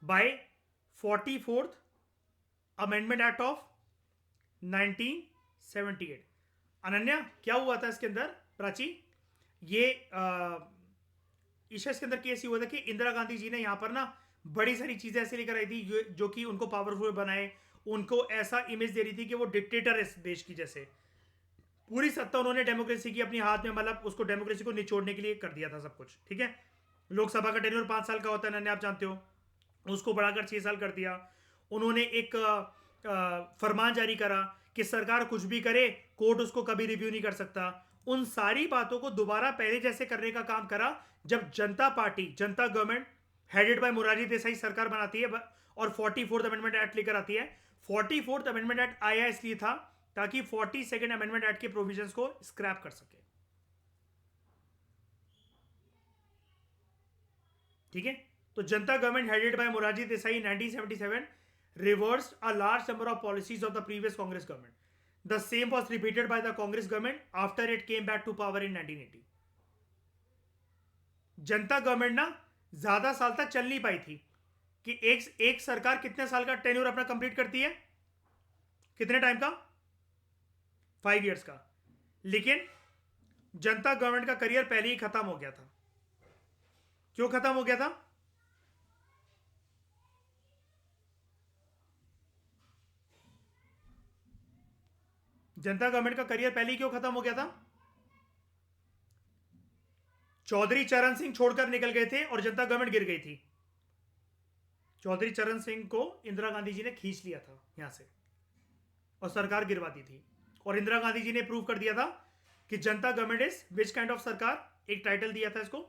by 44th amendment act of 1978। Ananya क्या हुआ था इसके अंदर? प्राची ये ईशा इसके अंदर केस हुआ था कि इंदिरा गांधी जी ने यहां पर ना बड़ी सारी चीजें ऐसे लेकर आई थी जो कि उनको पावरफुल बनाए, उनको ऐसा इमेज दे रही थी कि वो डिक्टेटर है इस देश की, जैसे पूरी सत्ता उन्होंने डेमोक्रेसी की अपनी हाथ में, मतलब उसको डेमोक्रेसी को निचोड़ने के लिए कर दिया था सब कुछ। ठीक है, लोकसभा का टेन्योर 5 साल का होता है, आप जानते हो, उसको बढ़ाकर 6 साल कर दिया। उन्होंने एक फरमान जारी करा कि सरकार कुछ भी करे कोर्ट उसको कभी रिव्यू नहीं कर सकता। उन सारी बातों को दोबारा पहले जैसे करने का काम करा जब जनता party, Janata government headed by Morarji Desai सरकार बनाती है और 44th अमेंडमेंट एक्ट लेकर आती है। 44th अमेंडमेंट एक्ट आया इसलिए था ताकि 42nd अमेंडमेंट एक्ट के प्रोविजंस को स्क्रैप कर सके। ठीक है, तो जनता government headed by Morarji Desai 1977 reversed a large number of policies of the previous Congress government. The same was repeated by the Congress government after it came back to power in 1980. Janata government ना ज्यादा साल तक चल नहीं पाई थी कि एक सरकार कितने साल का टेन्योर अपना कंप्लीट करती है, कितने टाइम का? 5 years का। लेकिन जनता गवर्नमेंट का करियर पहले ही खत्म हो गया था। क्यों खत्म हो गया था? जनता गवर्नमेंट का करियर पहले ही क्यों खत्म हो गया था? चौधरी चरण सिंह छोड़कर निकल गए थे और जनता गवर्नमेंट गिर गई थी। चौधरी चरण सिंह को इंदिरा गांधी जी ने खींच लिया था यहां से और सरकार गिरवा दी थी। और इंदिरा गांधी जी ने प्रूव कर दिया था कि जनता government is which kind of सरकार, एक टाइटल दिया था इसको,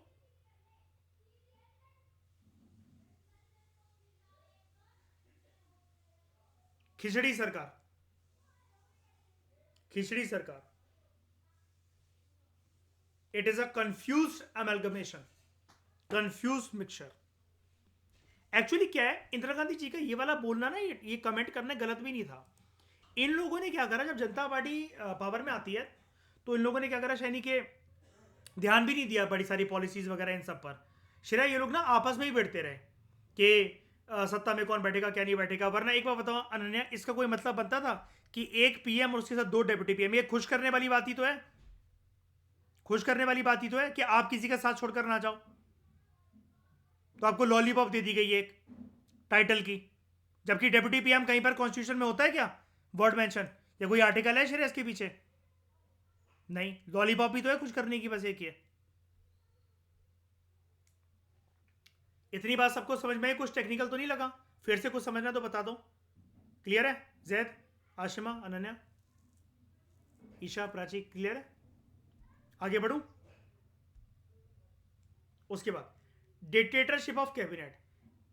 खिचड़ी सरकार। खिचड़ी सरकार, it is a confused amalgamation, confuse mixture. Actually क्या है, इंदिरा गांधी जी का ये वाला बोलना ना, ये कमेंट करना गलत भी नहीं था। इन लोगों ने क्या करा, जब जनता पार्टी पावर में आती है तो इन लोगों ने क्या करा, शैनी के ध्यान भी नहीं दिया बड़ी सारी पॉलिसीज वगैरह इन सब पर। श्रेया ये लोग ना आपस में ही बैठते रहे कि सत्ता में कौन बैठेगा क्या नहीं बैठेगा। वरना एक बार बताओ अनन्या, इसका कोई मतलब बनता था कि एक पीएम और उसके साथ 2 डेप्यूटी पीएम? ये खुश करने वाली बात ही तो है, खुश करने वाली बात ही तो है कि आप किसी का साथ छोड़कर ना जाओ। तो आपको लॉलीपॉप दे दी गई एक टाइटल की, जबकि डेप्यूटी पीएम कहीं पर कॉन्स्टिट्यूशन में होता है क्या वर्ड मेंशन, या कोई आर्टिकल है श्रेया इसके पीछे? नहीं, लॉलीपॉप भी तो है खुश करने की, बस एक ही है। इतनी बात सबको समझ में है? कुछ टेक्निकल तो नहीं लगा? फिर से कुछ समझना तो बता दो। क्लियर है? जैद, आशिमा, अनन्या, ईशा, प्राची, क्लियर है? आगे बढ़ूं। उसके बाद डिक्टेटरशिप ऑफ कैबिनेट,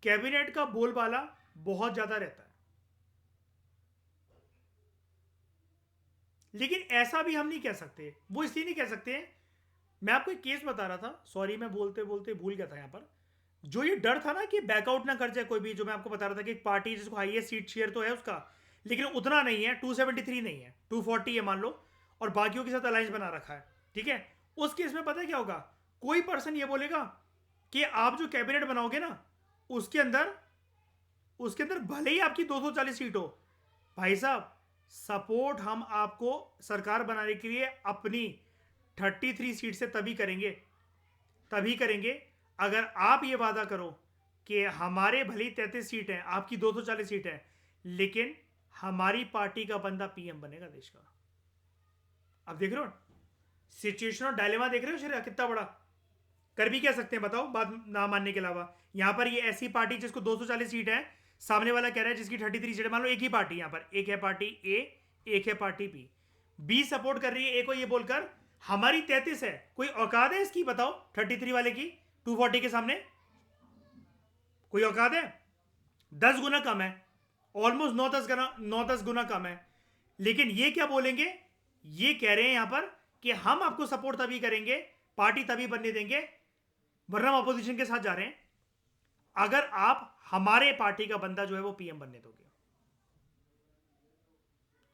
कैबिनेट का बोलबाला बहुत ज्यादा रहता है, लेकिन ऐसा भी हम नहीं कह सकते। वो इसलिए नहीं कह सकते, मैं आपको एक केस बता रहा था, सॉरी मैं बोलते बोलते भूल गया था यहां पर। जो ये डर था ना कि बैकआउट ना कर जाए कोई भी, जो मैं आपको बता रहा था कि एक पार्टी जिसको हाईएस्ट सीट शेयर तो है उसका, लेकिन उतना नहीं है, 273 नहीं है, 240 है मान लो, और बाकियों के साथ अलायंस बना रखा है, ठीक है। उस केस में पता है क्या होगा, कोई पर्सन ये बोलेगा कि आप जो कैबिनेट बनाओगे ना, उसके अंदर उसके अंदर भले ही आपकी 240 सीट हो, भाई साहब सपोर्ट हम आपको सरकार बनाने के लिए अपनी 33 सीट से तभी करेंगे अगर आप ये वादा करो कि हमारे भले ही 33 सीट है, आपकी 240 सीट है, लेकिन हमारी पार्टी का बंदा पीएम बनेगा देश का। अब देख रहे हो सिचुएशन और डायलेमा, देख रहे हो श्रेया कितना बड़ा। कर भी क्या सकते हैं बताओ, बात ना मानने के अलावा। यहां पर ये ऐसी पार्टी जिसको 240 सीट है, सामने वाला कह रहा है जिसकी 33 सीट है, मान लो एक ही पार्टी, यहां पर एक है पार्टी ए, एक है पार्टी बी सपोर्ट कर रही है ए को ये बोलकर हमारी 33 है। कोई औकात है इसकी बताओ, 33 वाले की 240 के सामने कोई औकात है? 10 गुना कम है, ऑलमोस्ट 9-10 गुना कम है। लेकिन ये क्या बोलेंगे, ये कह रहे हैं यहां पर कि हम आपको सपोर्ट तभी करेंगे, पार्टी तभी बनने देंगे, वरना हम अपोजिशन के साथ जा रहे हैं, अगर आप हमारे पार्टी का बंदा जो है वो पीएम बनने दोगे।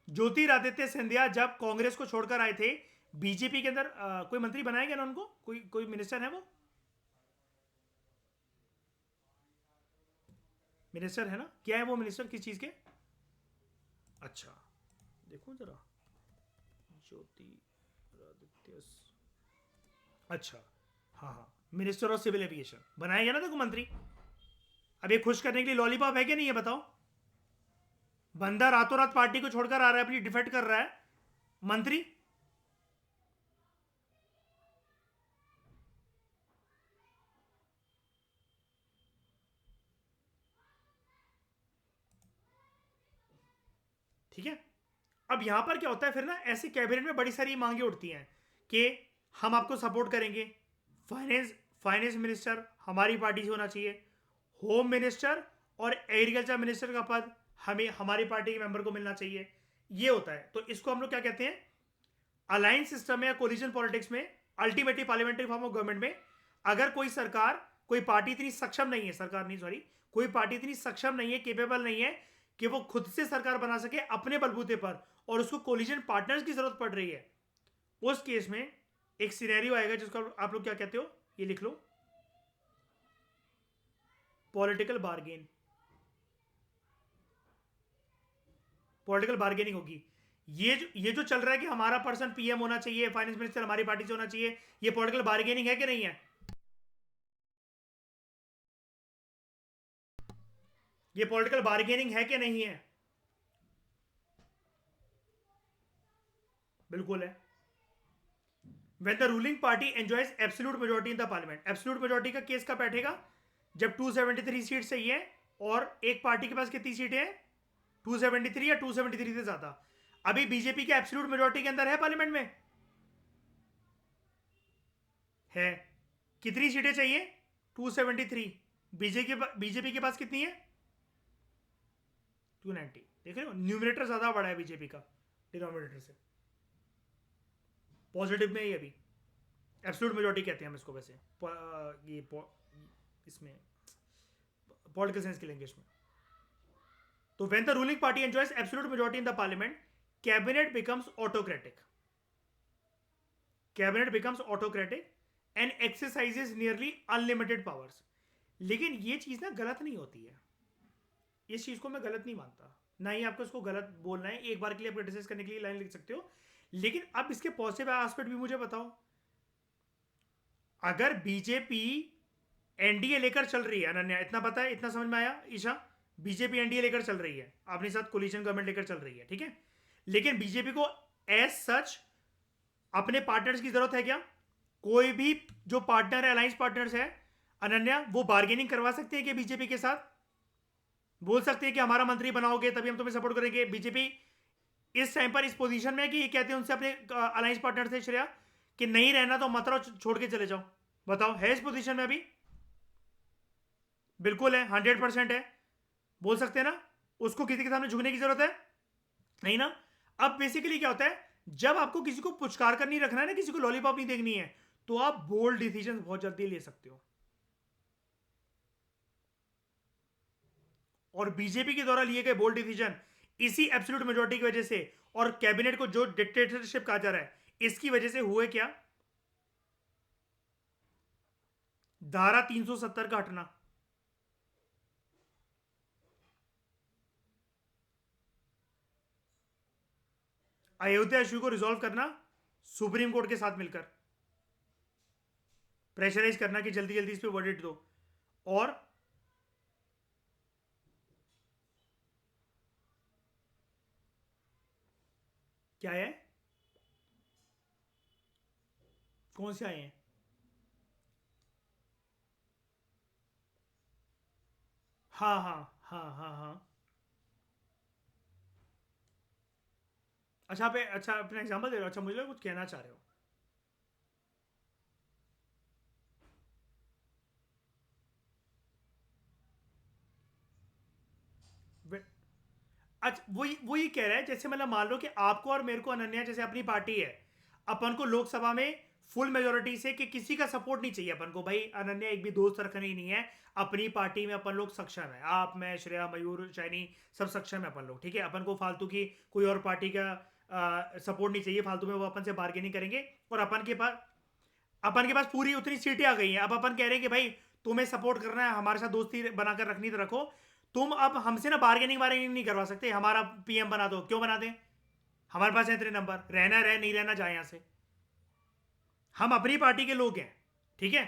ज्योतिरादित्य सिंधिया जब कांग्रेस को छोड़कर आए थे, बीजेपी के अंदर कोई मंत्री बनाया गया ना उनको, कोई मिनिस्टर है, वो मिनिस्टर है ना, क्या है वो मिनिस्टर, किस चीज के? अच्छा देखो जरा, ज्योतिरादित्य, अच्छा हाँ हाँ, मिनिस्टर ऑफ सिविल एविएशन बनाया गया ना देखो मंत्री। अब ये खुश करने के लिए लॉलीपॉप है क्या नहीं है बताओ? बंदा रातों रात पार्टी को छोड़कर आ रहा है, अपनी डिफेक्ट कर रहा है, मंत्री। ठीक है। अब यहां पर क्या होता है फिर ना, ऐसे कैबिनेट में बड़ी सारी मांगे उठती हैं कि हम आपको सपोर्ट करेंगे, फाइनेंस फाइनेंस मिनिस्टर हमारी पार्टी से होना चाहिए, होम मिनिस्टर और एग्रीकल्चर मिनिस्टर का पद हमें हमारी पार्टी के मेंबर को मिलना चाहिए, ये होता है। तो इसको हम लोग क्या कहते हैं, अलायंस सिस्टम में या कोलिजन पॉलिटिक्स में, ultimately parliamentary form of government में, अगर कोई पार्टी इतनी सक्षम नहीं है, सरकार नहीं सॉरी, कोई पार्टी इतनी सक्षम नहीं है, केपेबल नहीं है कि वो खुद से सरकार बना सके अपने बलबूते पर, और उसको कोलिजन पार्टनर्स की जरूरत पड़ रही है, उस केस में एक सिनेरियो आएगा जिसको आप लोग क्या कहते हो, ये लिख लो, पॉलिटिकल बार्गेन। पॉलिटिकल बार्गेनिंग होगी। ये जो चल रहा है कि हमारा पर्सन पीएम होना चाहिए, फाइनेंस मिनिस्टर हमारी पार्टी से होना चाहिए, ये पॉलिटिकल बार्गेनिंग है कि नहीं है? ये पॉलिटिकल बार्गेनिंग है कि नहीं है? बिल्कुल है। When the ruling party enjoys absolute majority in the parliament, absolute majority का केस कब बैठेगा, जब 273 सीट सही है और एक पार्टी के पास कितनी सीटें हैं, 273 या 273 से ज्यादा। अभी बीजेपी के एब्सोल्यूट मेजोरिटी के अंदर है पार्लियामेंट में, है। कितनी सीटें चाहिए, 273। बीजेपी के पास कितनी है, 290। देख रहे हो, न्यूमिनेटर ज्यादा बड़ा है बीजेपी का डिनोमिनेटर से, पॉजिटिव में ही अभी एब्सोल्यूट मेजोरिटी कहते हैं हम इसको, वैसे इसमें पॉलिटिकल साइंस की लैंग्वेज में। तो when the ruling party enjoys absolute majority in the parliament, cabinet becomes autocratic, cabinet becomes autocratic and exercises nearly unlimited powers. लेकिन ये चीज ना गलत नहीं होती है, इस चीज को मैं गलत नहीं मानता, ना ही आपको इसको गलत बोलना है। एक बार के लिए आप क्रिटिसाइज करने के लिए लाइन लिख सकते हो, लेकिन अब इसके पॉजिटिव एस्पेक्ट भी मुझे बताओ। अगर बीजेपी एनडीए लेकर चल रही है, अनन्या इतना पता है, इतना समझ में आया ईशा, बीजेपी एनडीए लेकर चल रही है, अपने साथ कोलिशन गवर्नमेंट लेकर चल रही है, ठीक है। लेकिन बीजेपी को एज सच अपने पार्टनर्स की जरूरत है क्या? कोई भी जो पार्टनर है, अलायंस पार्टनर्स है, अनन्या, वो बार्गेनिंग करवा सकते हैं कि बीजेपी के साथ बोल सकते हैं कि हमारा मंत्री बनाओगे तभी हम तुम्हें सपोर्ट करेंगे। बीजेपी इस टाइम पर इस पोजीशन में है कि ये कहते हैं उनसे अपने अलायंस पार्टनर से, श्रेया, कि नहीं रहना तो मत रहो, छोड़ के चले जाओ? बताओ, है इस पोजीशन में अभी? बिल्कुल है, 100% है। बोल सकते हैं ना? उसको किसी के सामने झुकने की जरूरत है? नहीं ना। अब बेसिकली क्या होता है, जब आपको किसी को पुचकार कर नहीं रखना है ना, किसी को लॉलीपॉप नहीं देखनी है, तो आप बोल्ड डिसीजन बहुत जल्दी ले सकते हो। और बीजेपी के द्वारा लिए गए बोल्ड डिसीजन इसी एब्सोल्यूट मेजोरिटी की वजह से, और कैबिनेट को जो डिक्टेटरशिप कहा जा रहा है, इसकी वजह से हुए क्या? धारा 370 का हटना। अयोध्या इश्यू को रिजॉल्व करना सुप्रीम कोर्ट के साथ मिलकर, प्रेशराइज करना कि जल्दी जल्दी इस पर वर्डिक्ट दो। और क्या है? कौन से आए हैं? हाँ हाँ हाँ हाँ हाँ। अच्छा, आप अच्छा अपना एग्जांपल दे रहे हो? अच्छा, मुझे लगा कुछ कहना चाह रहे हो। वे- अच्छा, वही कह रहा है, जैसे मतलब मान लो कि आपको और मेरे को, अनन्या जैसे अपनी पार्टी है, अपन को लोकसभा में फुल मेजोरिटी से कि किसी का सपोर्ट नहीं चाहिए अपन को, भाई अनन्या एक भी दोस्त रखनी नहीं है, अपनी पार्टी में अपन लोग सक्षम है, आप, मैं, श्रेया, मयूर, शैनी, सब सक्षम है अपन लोग, ठीक है? अपन को फालतू की कोई और पार्टी का सपोर्ट नहीं चाहिए, फालतू में वो अपन से बार्गेनिंग करेंगे। और अपन के पास पूरी उतनी सीटें आ गई हैं, अब अपन कह रहे हैं कि भाई तुम्हें सपोर्ट करना है, हमारे साथ दोस्ती बनाकर रखनी तो रखो, तुम अब हमसे ना बार्गेनिंग वार्गेनिंग नहीं करवा सकते, हमारा पीएम बना दो। क्यों बना दें? हमारे पास है इतने नंबर, रहना रहे, नहीं रहना जाए यहां से। हम अपनी पार्टी के लोग हैं, ठीक है?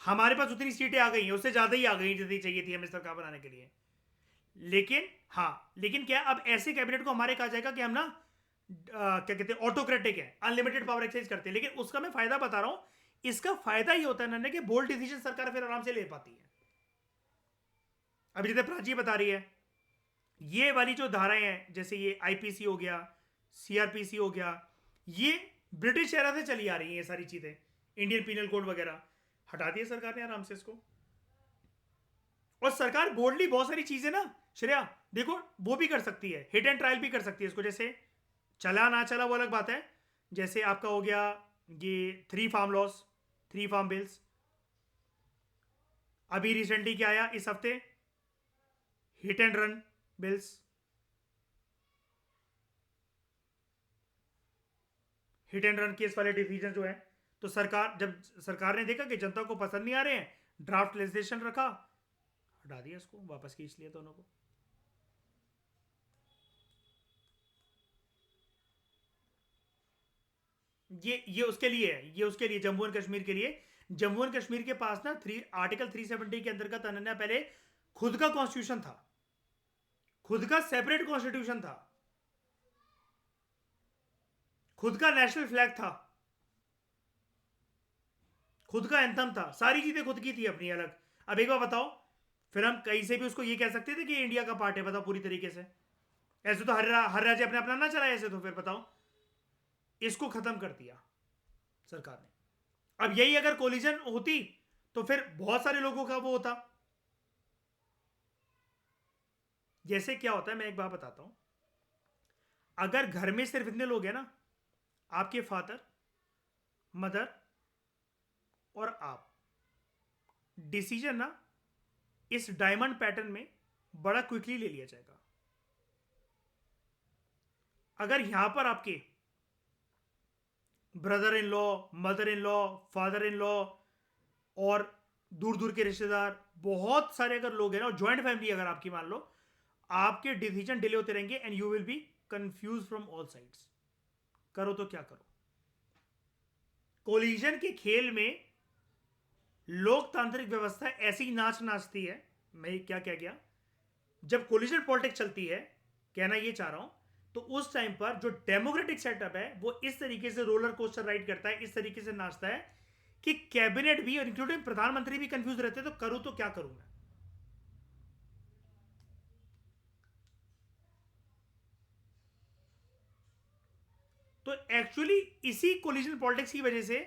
हमारे पास उतनी सीटें आ गई हैं, उससे ज्यादा ही आ गई जितनी चाहिए थी हमें सरकार बनाने के लिए। लेकिन हाँ, लेकिन क्या अब ऐसे कैबिनेट को हमारे कहा जाएगा कि हम ना क्या कहते हैं, ऑटोक्रेटिक है, अनलिमिटेड पावर एक्सरसाइज करते हैं? लेकिन उसका मैं फायदा बता रहा हूं, इसका फायदा ये होता है नन्हे कि बोल्ड डिसीजन सरकार फिर आराम से ले पाती है। अभी जैसे प्राची बता रही है, ये वाली जो धाराएं हैं, जैसे ये आईपीसी हो गया, सीआरपीसी हो गया, ये ब्रिटिश एरा से चली आ रही है, ये सारी चीजें, इंडियन पीनल कोड वगैरह, हटा दिया सरकार ने आराम से इसको। और सरकार बोल्डली बहुत सारी चीजें ना, श्रेया देखो, वो भी कर सकती है, हिट एंड ट्रायल भी कर सकती है इसको, जैसे चला ना चला वो अलग बात है। जैसे आपका हो गया ये 3 फार्म लॉस, 3 फार्म बिल्स, अभी रिसेंटली क्या आया इस हफ्ते, hit and run bills, hit and run case वाले डिसीजन जो है। तो सरकार, जब सरकार ने देखा कि जनता को पसंद नहीं आ रहे हैं, ड्राफ्ट लेजिस्लेशन रखा, हटा दिया इसको, वापस खींच लिया दोनों को। ये उसके लिए है, ये उसके लिए, जम्मू एंड कश्मीर के लिए। जम्मू एंड कश्मीर के पास ना आर्टिकल 370 के अंतर्गत अनन्या पहले खुद का कॉन्स्टिट्यूशन था, खुद का सेपरेट कॉन्स्टिट्यूशन था, खुद का नेशनल फ्लैग था, खुद का एंथम था, सारी चीजें खुद की थी अपनी अलग। अब एक बार बताओ, फिर हम कहीं से भी उसको ये कह सकते थे कि इंडिया का पार्ट है? बताओ पूरी तरीके से। ऐसे तो हर राज्य अपने अपना ना चलाए ऐसे, तो फिर बताओ, इसको खत्म कर दिया सरकार ने। अब यही अगर कोलिजन होती तो फिर बहुत सारे लोगों का वो होता। जैसे क्या होता है, मैं एक बात बताता हूं, अगर घर में सिर्फ इतने लोग हैं ना, आपके फादर, मदर और आप, डिसीजन ना इस डायमंड पैटर्न में बड़ा क्विकली ले लिया जाएगा। अगर यहां पर आपके brother in law, mother in law, father in law और दूर दूर के रिश्तेदार, बहुत सारे अगर लोग हैं ना, और ज्वाइंट फैमिली अगर आपकी मान लो, आपके डिसीजन डिले होते रहेंगे and you will be confuse from all sides. करो तो क्या करो? कोलिजन के खेल में लोकतांत्रिक व्यवस्था ऐसी नाच नाचती है। मैं क्या कह गया? जब कोलिजन पॉलिटिक्स चलती है, कहना ये चाह रहा हूं, तो उस टाइम पर जो डेमोक्रेटिक सेटअप है वो इस तरीके से रोलर कोस्टर राइड करता है, इस तरीके से नाचता है कि कैबिनेट भी और इंक्लूडिंग प्रधानमंत्री भी कंफ्यूज रहते हैं, तो करूं तो क्या करूं मैं? तो एक्चुअली इसी कोलिजन पॉलिटिक्स की वजह से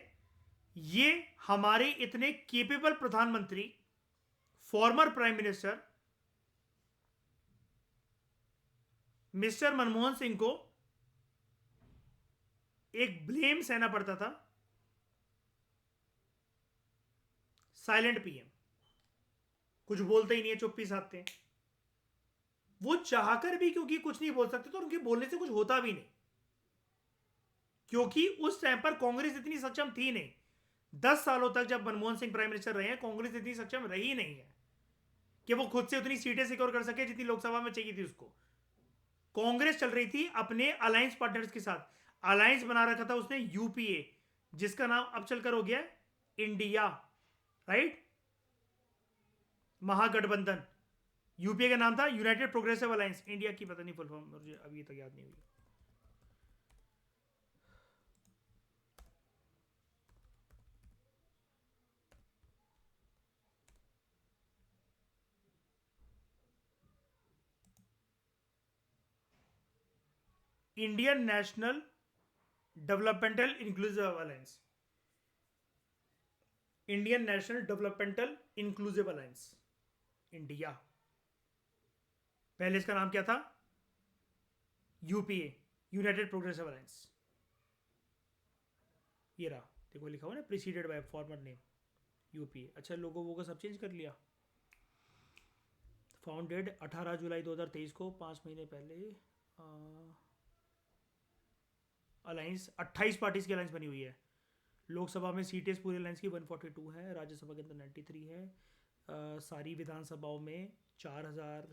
ये हमारे इतने केपेबल प्रधानमंत्री, former prime minister mister Manmohan Singh को एक ब्लेम सहना पड़ता था, साइलेंट पीएम, कुछ बोलते ही नहीं है, चुप्पी साधते हैं। वो चाहकर भी क्योंकि कुछ नहीं बोल सकते तो उनके बोलने से कुछ होता भी नहीं, क्योंकि उस टाइम पर कांग्रेस इतनी सक्षम थी नहीं। 10 सालों तक जब मनमोहन सिंह प्राइम मिनिस्टर रहे हैं, कांग्रेस इतनी सक्षम रही नहीं है कि वो खुद से उतनी सीटें सिक्योर कर सके जितनी लोकसभा में चाहिए थी उसको। कांग्रेस चल रही थी अपने अलायंस पार्टनर्स के साथ, अलायंस बना रखा था उसने यूपीए, जिसका नाम अब चलकर हो गया इंडिया, राइट, महागठबंधन। यूपीए का नाम था यूनाइटेड प्रोग्रेसिव अलायंस, इंडिया की पता नहीं फुल फॉर्म मुझे अभी तक याद नहीं हुई। Indian national developmental inclusive alliance, Indian national developmental inclusive alliance, India. पहले इसका नाम क्या था? UPA, United progressive alliance. ये रहा, देखो लिखा हुआ ना, preceded bye farmer name UPA. अच्छा, लोगों वो सब चेंज कर लिया। फाउंडेड 18 जुलाई 2023 को, 5 महीने पहले। अलायंस 28 पार्टीज की अलायंस बनी हुई है। लोकसभा में सीटें पूरे अलायंस की 142 है, राज्यसभा के अंदर 93 है। सारी विधानसभाओं में 4000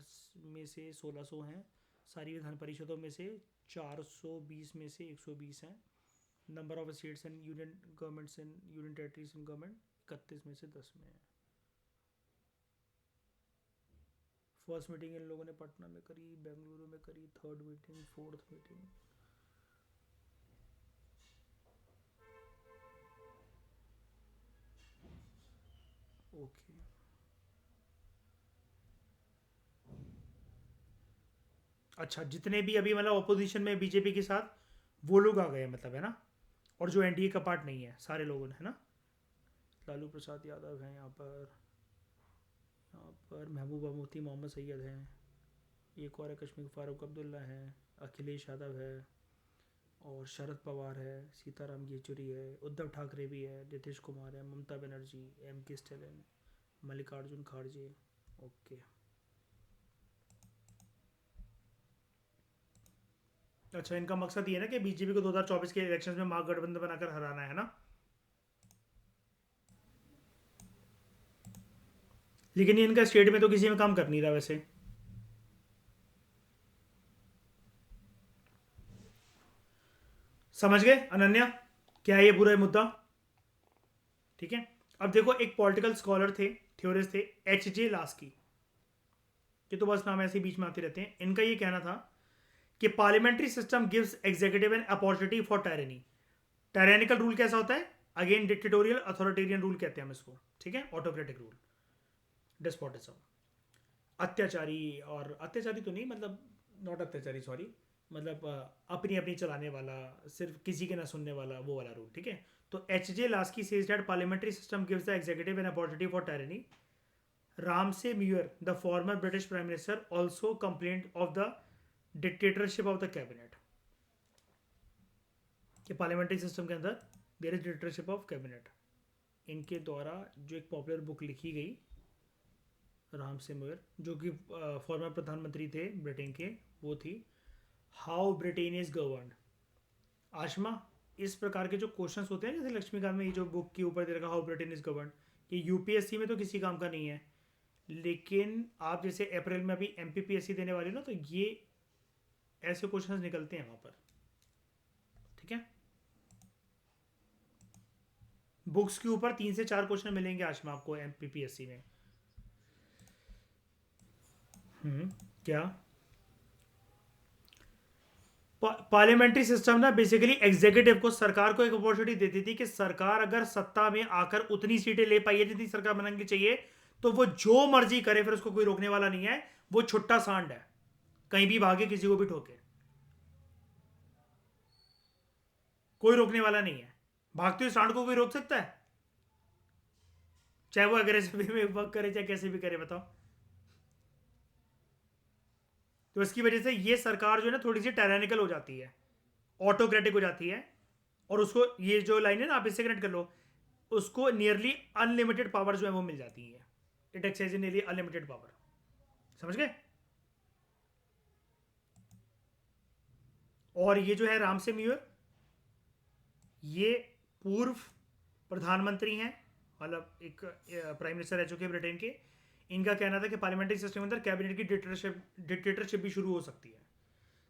में से 1600 हैं, सारी विधान परिषदों में से 420 में से 120 हैं। Number of states and union governments and union territories and government 31 में से 10 में है। फर्स्ट मीटिंग इन लोगों ने पटना में करी, बेंगलुरु में करी, third meeting, fourth meeting. Okay, अच्छा, जितने भी अभी मतलब अपोजिशन में बीजेपी के साथ वो लोग आ गए मतलब, है ना, और जो एनडीए का पार्ट नहीं है, सारे लोगों ने, है ना। लालू प्रसाद यादव हैं यहाँ पर महबूबा मुफ्ती मोहम्मद सैयद हैं, एक और है कश्मीर फारूक अब्दुल्ला हैं, अखिलेश यादव है, और शरद पवार है, सीताराम येचुरी है, उद्धव ठाकरे भी है, नीतीश कुमार है, ममता बनर्जी, एम के स्टालिन, मल्लिकार्जुन खड़गे। ओके, अच्छा, इनका मकसद ये है ना कि बीजेपी को 2024 के इलेक्शंस में महागठबंधन बनाकर हराना है ना। लेकिन ये इनका स्टेट में तो किसी में काम कर नहीं रहा वैसे। समझ गए अनन्या, क्या है ये पूरा मुद्दा? ठीक है, अब देखो, एक पॉलिटिकल स्कॉलर थे, थ्योरिस्ट थे, H.J. लास्की, ये तो बस नाम ऐसे बीच में आते रहते हैं। इनका ये कहना था कि parliamentary system gives executive an opportunity for tyranny. Tyrannical rule कैसा होता है? अगेन डिक्टेटोरियल अथॉरिटेरियन रूल कहते हैं हम इसको, ठीक है, ऑटोक्रेटिक रूल, डिस्पोटिज्म, अत्याचारी, और अत्याचारी तो नहीं मतलब, नॉट अत्याचारी, सॉरी, मतलब अपनी अपनी चलाने वाला, सिर्फ किसी के ना सुनने वाला, वो वाला रूल, ठीक है। तो H.J. Laski says that parliamentary system gives the executive an opportunity for tyranny. Ramsey Muir, the former British Prime Minister, also complained of the dictatorship of the cabinet. कि पार्लियामेंट्री सिस्टम के अंदर there is dictatorship of cabinet. इनके द्वारा जो एक popular book लिखी गई, राम से मुयर, जो कि फॉर्मर प्रधानमंत्री थे ब्रिटेन के, वो थी how Britain is governed. Ashma, इस प्रकार के जो क्वेश्चंस होते हैं, जैसे लक्ष्मीकांत में ये जो बुक के ऊपर दे रखा हाउ ब्रिटेन इज गवर्नड, ये यूपीएससी में तो किसी काम का नहीं है, लेकिन आप जैसे अप्रैल में अभी एमपीपीएससी देने वाले ना, तो ये ऐसे क्वेश्चंस निकलते हैं वहां पर, ठीक है। बुक्स के ऊपर 3 से 4 क्वेश्चन मिलेंगे आशमा आपको एमपीपीएससी में। क्या पार्लियामेंट्री सिस्टम ना बेसिकली एग्जीक्यूटिव को, सरकार को एक अपॉर्चुनिटी देती थी कि सरकार अगर सत्ता में आकर उतनी सीटें ले पाई है जितनी सरकार बनाने के चाहिए, तो वो जो मर्जी करे, फिर उसको कोई रोकने वाला नहीं है। वो छुट्टा सांड है, कहीं भी भागे, किसी को भी ठोके। कोई रोकने वाला नहीं है। भागते हुए सांड को कोई रोक सकता है? चाहे वो अग्रेसिव में वर्क करे चाहे कैसे भी करे, बताओ। तो इसकी वजह से ये सरकार जो है ना थोड़ी सी टायरानिकल हो जाती है, ऑटोक्रेटिक हो जाती है। और उसको ये जो लाइन है ना, आप इससे कनेक्ट कर लो, उसको नियरली अनलिमिटेड पावर जो है वो मिल जाती है। It access nearly unlimited power. समझ गए? और ये जो है राम से म्यूर, ये पूर्व प्रधानमंत्री हैं, मतलब एक प्राइम मिनिस्टर रह चुके हैं ब्रिटेन के। इनका कहना था कि पार्लियामेंट्री सिस्टम के अंदर कैबिनेट की डिक्टेटरशिप भी शुरू हो सकती है।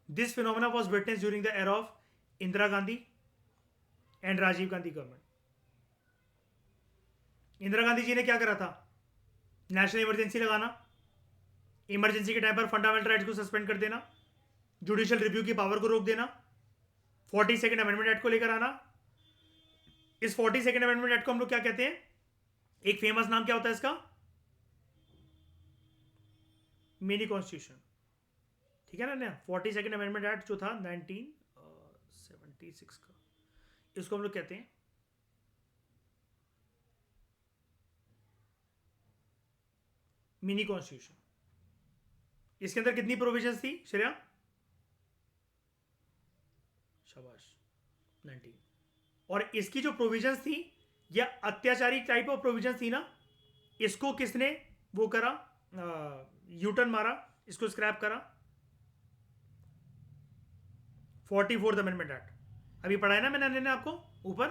This phenomena was witness during the era of Indira Gandhi and Rajiv Gandhi government. Indira Gandhi ji ने क्या करा था? नेशनल इमरजेंसी लगाना, इमरजेंसी के टाइम पर फंडामेंटल राइट्स को सस्पेंड कर देना, जुडिशियल रिव्यू की पावर को रोक देना, 42nd अमेंडमेंट एक्ट को लेकर आना। इस 42nd अमेंडमेंट एक्ट को हम लोग क्या कहते हैं? एक फेमस नाम क्या होता है इसका? Mini constitution. ठीक है ना? 42nd अमेंडमेंट एक्ट जो था 1976 का, इसको हम लोग कहते हैं मिनी कॉन्स्टिट्यूशन। इसके अंदर कितनी प्रोविजंस थी श्रेया? शाबाश, 19। और इसकी जो प्रोविजंस थी, या अत्याचारी टाइप ऑफ प्रोविजंस थी ना, इसको किसने वो करा, यूटर्न मारा, इसको स्क्रैप करा? 44th amendment act. अभी पढ़ा है ना मैंने आपको ऊपर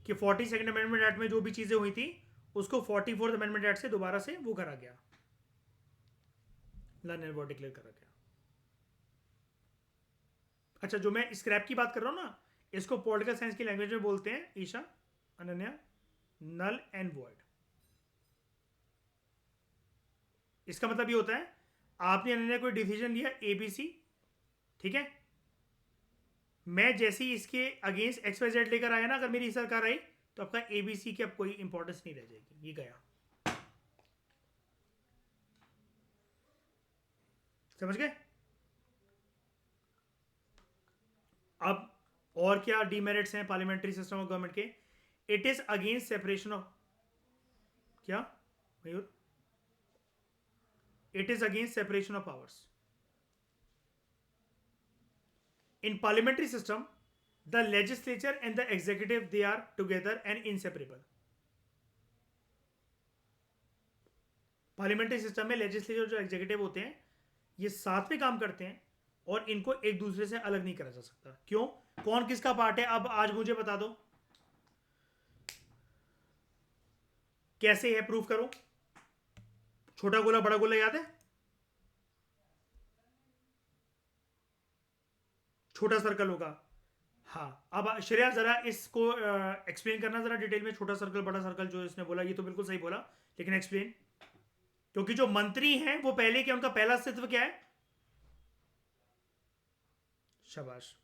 कि 42nd अमेंडमेंट एक्ट में जो भी चीजें हुई थी उसको 44th अमेंडमेंट एक्ट से दोबारा से वो करा गया, लर्न एंड वर्ड डिक्लेयर करा गया। अच्छा, जो मैं स्क्रैप की बात कर रहा हूं ना, इसको पॉलिटिकल साइंस की लैंग्वेज में बोलते हैं, Isha Ananya, null and void. इसका मतलब ये होता है, आपने अनन्या कोई डिसीजन लिया एबीसी, ठीक है, मैं जैसे ही इसके अगेंस्ट XYZ लेकर आया ना, अगर मेरी सरकार आई तो आपका एबीसी की अब कोई इंपॉर्टेंस नहीं रह जाएगी, ये गया। समझ गए? अब और क्या डीमेरिट्स हैं पार्लियामेंट्री सिस्टम ऑफ गवर्नमेंट के? It is against separation of, क्या Mayur? It is against separation of powers. In parliamentary system, the legislature and the executive, they are together and inseparable. Parliamentary system में legislature जो executive होते हैं ये साथ में काम करते हैं और इनको एक दूसरे से अलग नहीं करा जा सकता। क्यों? कौन किसका पार्ट है? अब आज मुझे बता दो, कैसे है, प्रूफ करो। छोटा गोला बड़ा गोला याद है? छोटा सर्कल होगा। हाँ, अब श्रेया जरा इसको एक्सप्लेन करना जरा डिटेल में, छोटा सर्कल बड़ा सर्कल जो इसने बोला, ये तो बिल्कुल सही बोला, लेकिन एक्सप्लेन। क्योंकि जो मंत्री हैं वो पहले क्या, उनका पहला अस्तित्व क्या है? शाबाश,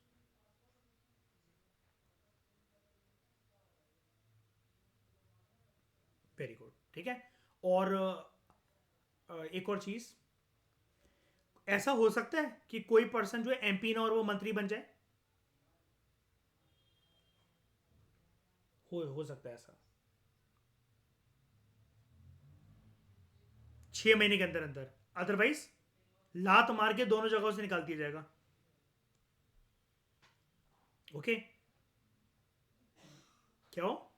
वेरी गुड, ठीक है। और एक और चीज, ऐसा हो सकता है कि कोई पर्सन जो है MP ना और वो मंत्री बन जाए? हो सकता है ऐसा, 6 महीने के अंदर अंदर, अदरवाइज लात मार के दोनों जगहों से निकाल दिया जाएगा। ओके, क्या हो?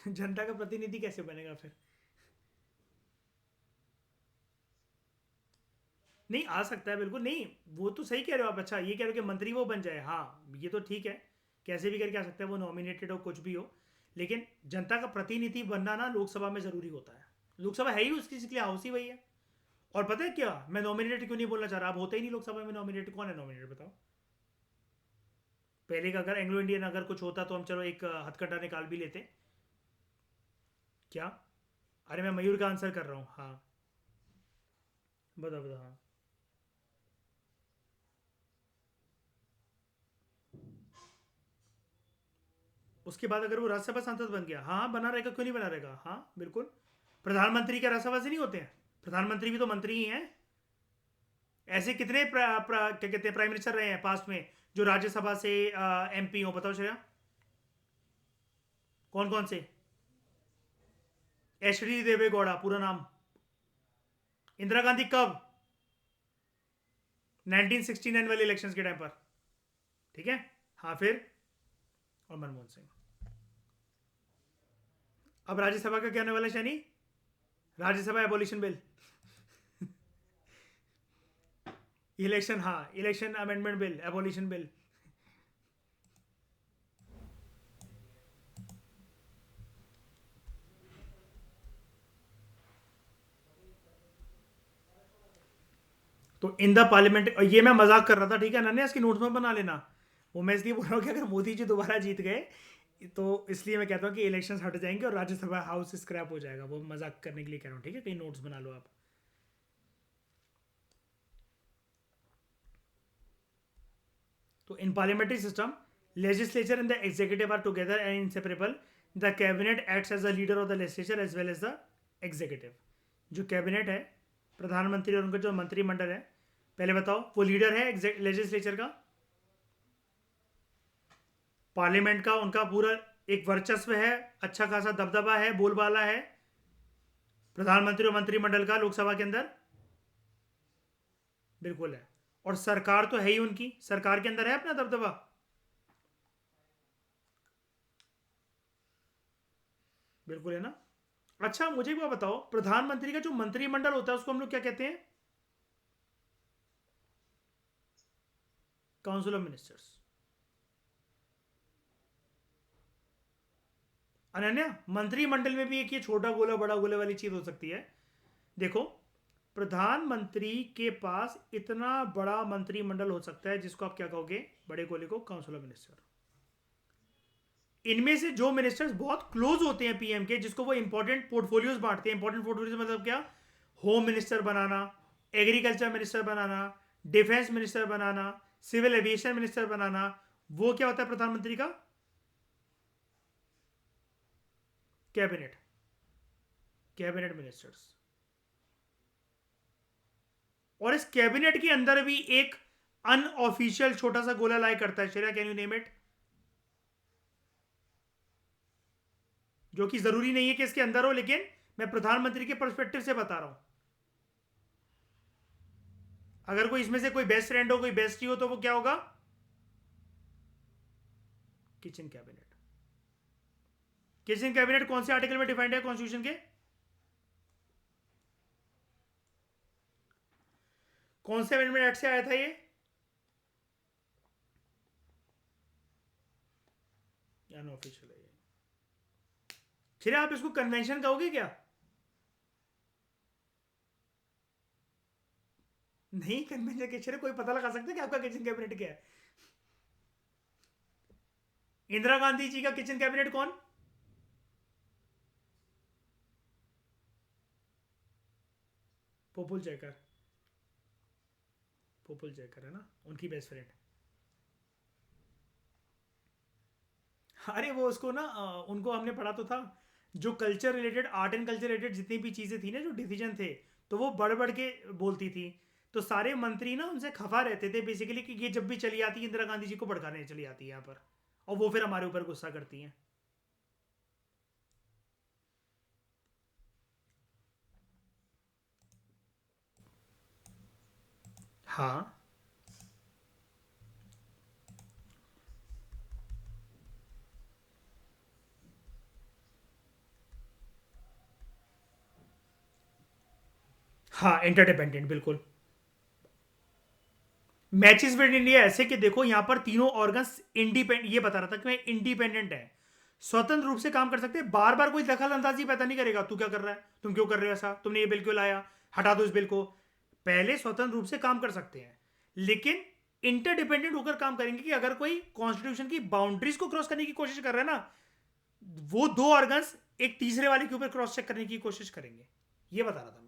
जनता का प्रतिनिधि कैसे बनेगा फिर? नहीं, आ सकता है बिल्कुल, नहीं वो तो सही कह रहे हो आप। अच्छा, ये कह रहे हो कि मंत्री वो बन जाए, हाँ ये तो ठीक है, कैसे भी करके आ सकता है, वो नॉमिनेटेड हो कुछ भी हो, लेकिन जनता का प्रतिनिधि बनना ना लोकसभा में जरूरी होता है। लोकसभा है ही उसकी, इसलिए हाउस ही वही है। और पता है क्या, मैं नॉमिनेटेड क्यों नहीं बोलना चाह रहा, अब होता ही नहीं लोकसभा में नॉमिनेटेड। कौन है नॉमिनेटेड बताओ? पहले का अगर एंग्लो इंडियन अगर कुछ होता तो हम चलो एक हथकंडा निकाल भी लेते। क्या? अरे मैं मयूर का आंसर कर रहा हूँ। हाँ बताओ बताओ। हाँ, उसके बाद अगर वो राज्यसभा सांसद बन गया, हाँ बना रहेगा, क्यों नहीं बना रहेगा? हाँ बिल्कुल। प्रधानमंत्री के राज्यसभा से नहीं होते हैं? प्रधानमंत्री भी तो मंत्री ही हैं। ऐसे कितने क्या कहते हैं प्राइम मिनिस्टर रहे हैं पास्ट में जो राज्यसभा से एमपी हो, बताओ श्रेया, कौन कौन से? एच डी देवेगौड़ा पूरा नाम। इंदिरा गांधी कब? 1969 वाले इलेक्शंस के टाइम पर, ठीक है। हाँ फिर, और मनमोहन सिंह। अब राज्यसभा का क्या होने वाला है Shani? Rajya Sabha abolition bill. Election, हाँ, election amendment bill, abolition bill. तो इन द पार्लियामेंट, ये मैं मजाक कर रहा था, ठीक है अनन्या, इसकी नोट्स में बना लेना। वो मैं इसलिए बोल रहा हूँ कि अगर मोदी जी दोबारा जीत गए तो इसलिए मैं कहता हूँ कि इलेक्शंस हट जाएंगे और राज्यसभा हाउस स्क्रैप हो जाएगा। वो मजाक करने के लिए कह रहा हूँ, ठीक है, कहीं नोट्स बना लो आप। तो in parliamentary system, legislature and the executive are together and inseparable. The cabinet acts as the leader of the legislature as well as the executive. जो कैबिनेट है, प्रधानमंत्री और उनका जो मंत्रिमंडल है, पहले बताओ, वो लीडर है लेजिस्लेचर का, पार्लियामेंट का, उनका पूरा एक वर्चस्व है, अच्छा खासा दबदबा है, बोलबाला है प्रधानमंत्री और मंत्रिमंडल का लोकसभा के अंदर, बिल्कुल है। और सरकार तो है ही उनकी, सरकार के अंदर है अपना दबदबा। बिल्कुल है ना। अच्छा मुझे भी बताओ, प्रधानमंत्री का जो मंत्रिमंडल होता है उसको हम लोग क्या कहते हैं? Council of ministers. अनन्या, मंत्रिमंडल में भी एक ये छोटा गोला बड़ा गोले वाली चीज हो सकती है। देखो, प्रधानमंत्री के पास इतना बड़ा मंत्रिमंडल हो सकता है जिसको आप क्या कहोगे, बड़े गोले को काउंसिल ऑफ मिनिस्टर। इनमें से जो मिनिस्टर्स बहुत क्लोज होते हैं पीएम के, जिसको वो इंपॉर्टेंट पोर्टफोलियोज बांटते हैं, इंपॉर्टेंट पोर्टफोलियोज मतलब क्या? होम मिनिस्टर बनाना, एग्रीकल्चर मिनिस्टर बनाना, डिफेंस मिनिस्टर बनाना, सिविल एविएशन मिनिस्टर बनाना, वो क्या होता है प्रधानमंत्री का? Cabinet, cabinet ministers. और इस कैबिनेट के अंदर भी एक अनऑफिशियल छोटा सा गोला लाई करता है। Shreya, can you name it? जो कि जरूरी नहीं है कि इसके अंदर हो, लेकिन मैं प्रधानमंत्री के पर्सपेक्टिव से बता रहा हूं। अगर कोई इसमें से कोई बेस्ट फ्रेंड हो, कोई बेस्टी हो, तो वो क्या होगा? Kitchen cabinet. किचन कैबिनेट कौन से आर्टिकल में डिफाइंड है कॉन्स्टिट्यूशन के? कौन से अमेंडमेंट एक्ट से आया था ये? अनऑफिशियल है ये। फिर आप इसको कन्वेंशन कहोगे क्या? नहीं, कन्वेंशन के छेड़े कोई पता लगा सकता है कि आपका किचन कैबिनेट क्या है? इंदिरा गांधी जी का किचन कैबिनेट कौन? पोपुल जयकर। पोपुल जयकर है ना उनकी बेस्ट फ्रेंड। अरे वो उसको ना उनको हमने पढ़ा तो था, जो culture related, art and culture related जितनी भी चीज़ें थी ना, जो डिसीजन थे, तो वो बढ़ बढ़ के बोलती थी। तो सारे मंत्री ना उनसे खफा रहते थे बेसिकली कि ये जब भी चली आती है इंदिरा गांधी जी को भड़काने चली आती है यहाँ पर, और वो फिर हमारे ऊपर गुस्सा करती हैं। हाँ हाँ, इंटरडिपेंडेंट बिल्कुल। मैचेस विद इंडिया ऐसे कि देखो यहाँ पर तीनों ऑर्गन्स इंडिपेंडेंट, ये बता रहा था कि मैं इंडिपेंडेंट है, स्वतंत्र रूप से काम कर सकते हैं, बार बार कोई दखल अंदाजी पैदा नहीं करेगा, तू क्या कर रहा है, तुम क्यों कर रहे हो ऐसा, तुमने ये बिल क्यों लाया, हटा दो इस बिल को। पहले स्वतंत्र रूप से काम कर सकते हैं, लेकिन इंटरडिपेंडेंट होकर काम करेंगे कि अगर कोई कॉन्स्टिट्यूशन की बाउंड्रीज को क्रॉस करने की कोशिश कर रहा है ना, वो दो ऑर्गन्स एक तीसरे वाले के ऊपर क्रॉस चेक करने की कोशिश करेंगे। ये बता रहा था मैं।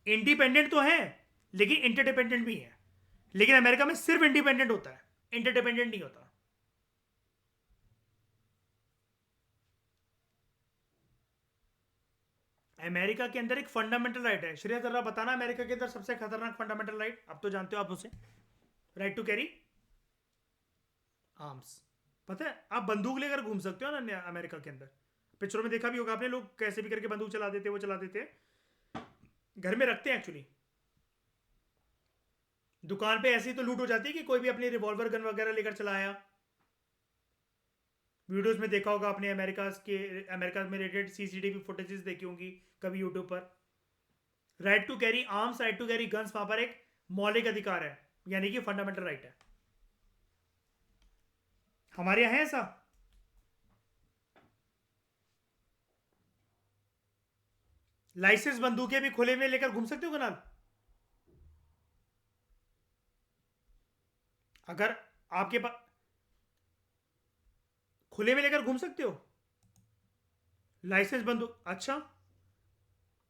इंडिपेंडेंट तो है लेकिन इंटरडिपेंडेंट भी है, लेकिन अमेरिका में सिर्फ इंडिपेंडेंट होता है, इंटरडिपेंडेंट नहीं होता। अमेरिका के अंदर एक फंडामेंटल राइट है। श्रेया जरा बताना, अमेरिका के अंदर सबसे खतरनाक फंडामेंटल राइट, अब तो जानते हो आप उसे। Right to carry arms. पता है आप बंदूक लेकर घूम सकते हो ना अमेरिका के अंदर। पिक्चरों में देखा भी होगा आपने, लोग कैसे भी करके बंदूक चला देते, वो चला देते, घर में रखते हैं एक्चुअली। दुकान पे ऐसी तो लूट हो जाती है कि कोई भी अपनी रिवॉल्वर गन वगैरह लेकर चला आया। वीडियोस में देखा होगा आपने, अमेरिका में रिलेटेड सीसीटीवी फुटेजेस देखी होंगी कभी यूट्यूब पर। Right to carry arms, right to carry guns वहां पर एक मौलिक अधिकार है, यानी कि फंडामेंटल राइट है। हमारे यहाँ है ऐसा? लाइसेंस बंदूकें भी खुले में लेकर घूम सकते हो कनाल? अगर आपके पास खुले में लेकर घूम सकते हो लाइसेंस बंदूक? अच्छा,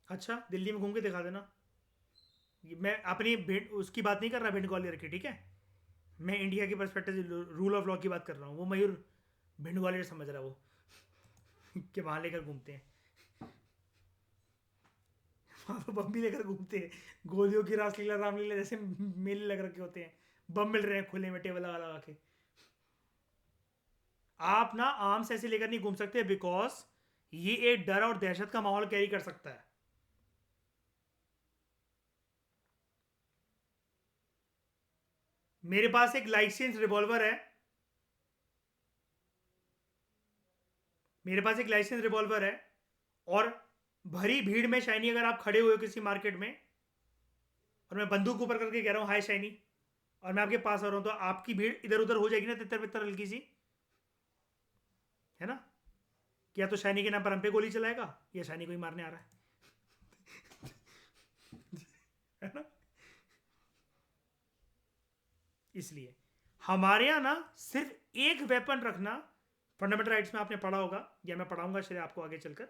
अच्छा दिल्ली में घूम के दिखा देना। मैं अपनी भिंड उसकी बात नहीं कर रहा, भिंड ग्वालियर की, ठीक है? मैं इंडिया के पर्सपेक्टिव से रूल ऑफ लॉ की बात कर रहा हूँ। वो मयूर भिंड ग्वालियर समझ रहा है वो कि वहां लेकर घूमते हैं, वहां पर बम भी लेकर घूमते हैं। गोलियों की रासलीला रामलीला जैसे मेले लग रखे होते हैं, बम मिल रहे हैं खुले में टेबल लगा लगा के। आप ना आर्म्स ऐसे लेकर नहीं घूम सकते, बिकॉज ये एक डर और दहशत का माहौल कैरी कर सकता है। मेरे पास एक लाइसेंस रिवॉल्वर है, मेरे पास एक लाइसेंस रिवॉल्वर है, और भरी भीड़ में शाइनी अगर आप खड़े हुए हो किसी मार्केट में, और मैं बंदूक ऊपर करके कह रहा हूं हाय शाइनी, और मैं आपके पास आ रहा हूं, तो आपकी भीड़ इधर उधर हो जाएगी ना, तितर बितर हल्की सी, है ना? या तो शाइनी के नाम पर हम पे गोली चलाएगा, या शाइनी को ही मारने आ रहा है ना? इसलिए हमारे यहाँ ना सिर्फ एक वेपन रखना, फंडामेंटल राइट्स में आपने पढ़ा होगा, या मैं पढ़ाऊंगा शायद आपको आगे चलकर।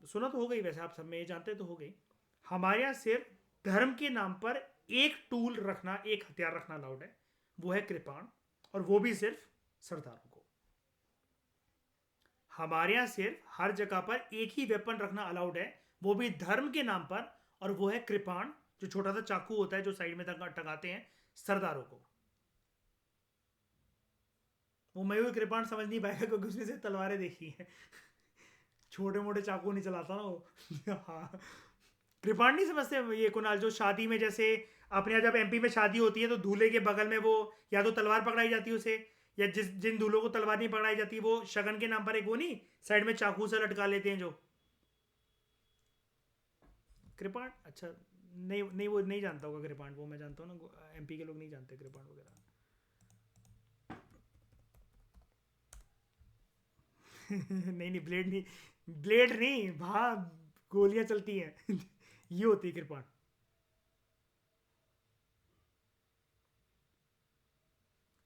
सुना तो हो गई, वैसे आप सब में ये जानते तो हो गई। हमारे यहाँ सिर्फ धर्म के नाम पर एक टूल रखना, एक हथियार रखना अलाउड है, वो है कृपाण, और वो भी सिर्फ सरदारों को। हमारे यहाँ सिर्फ हर जगह पर एक ही वेपन रखना अलाउड है, वो भी धर्म के नाम पर, और वो है कृपाण, जो छोटा सा चाकू होता है जो साइड में टंगाते हैं सरदारों को। वो मयूर कृपाण समझ नहीं पाएगा क्योंकि उसने से तलवारें देखी हैं छोटे मोटे चाकू नहीं चलाता ना वो हाँ, कृपाण नहीं समझते ये कुणाल, जो शादी में जैसे अपने यहाँ जब एमपी में शादी होती है तो दूल्हे के बगल में वो या तो तलवार पकड़ाई जाती है उसे, या जिन दूल्हों को तलवार नहीं पकड़ाई जाती वो शगन के नाम पर एक वो नहीं साइड में चाकू से लटका लेते हैं जो कृपाण। अच्छा, नहीं नहीं वो नहीं जानता होगा कृपाण, वो मैं जानता हूँ ना, एमपी के लोग नहीं जानते कृपाण वगैरह नहीं नहीं, ब्लेड नहीं, ब्लेड नहीं वहाँ गोलियां चलती हैं ये होती है कृपाण।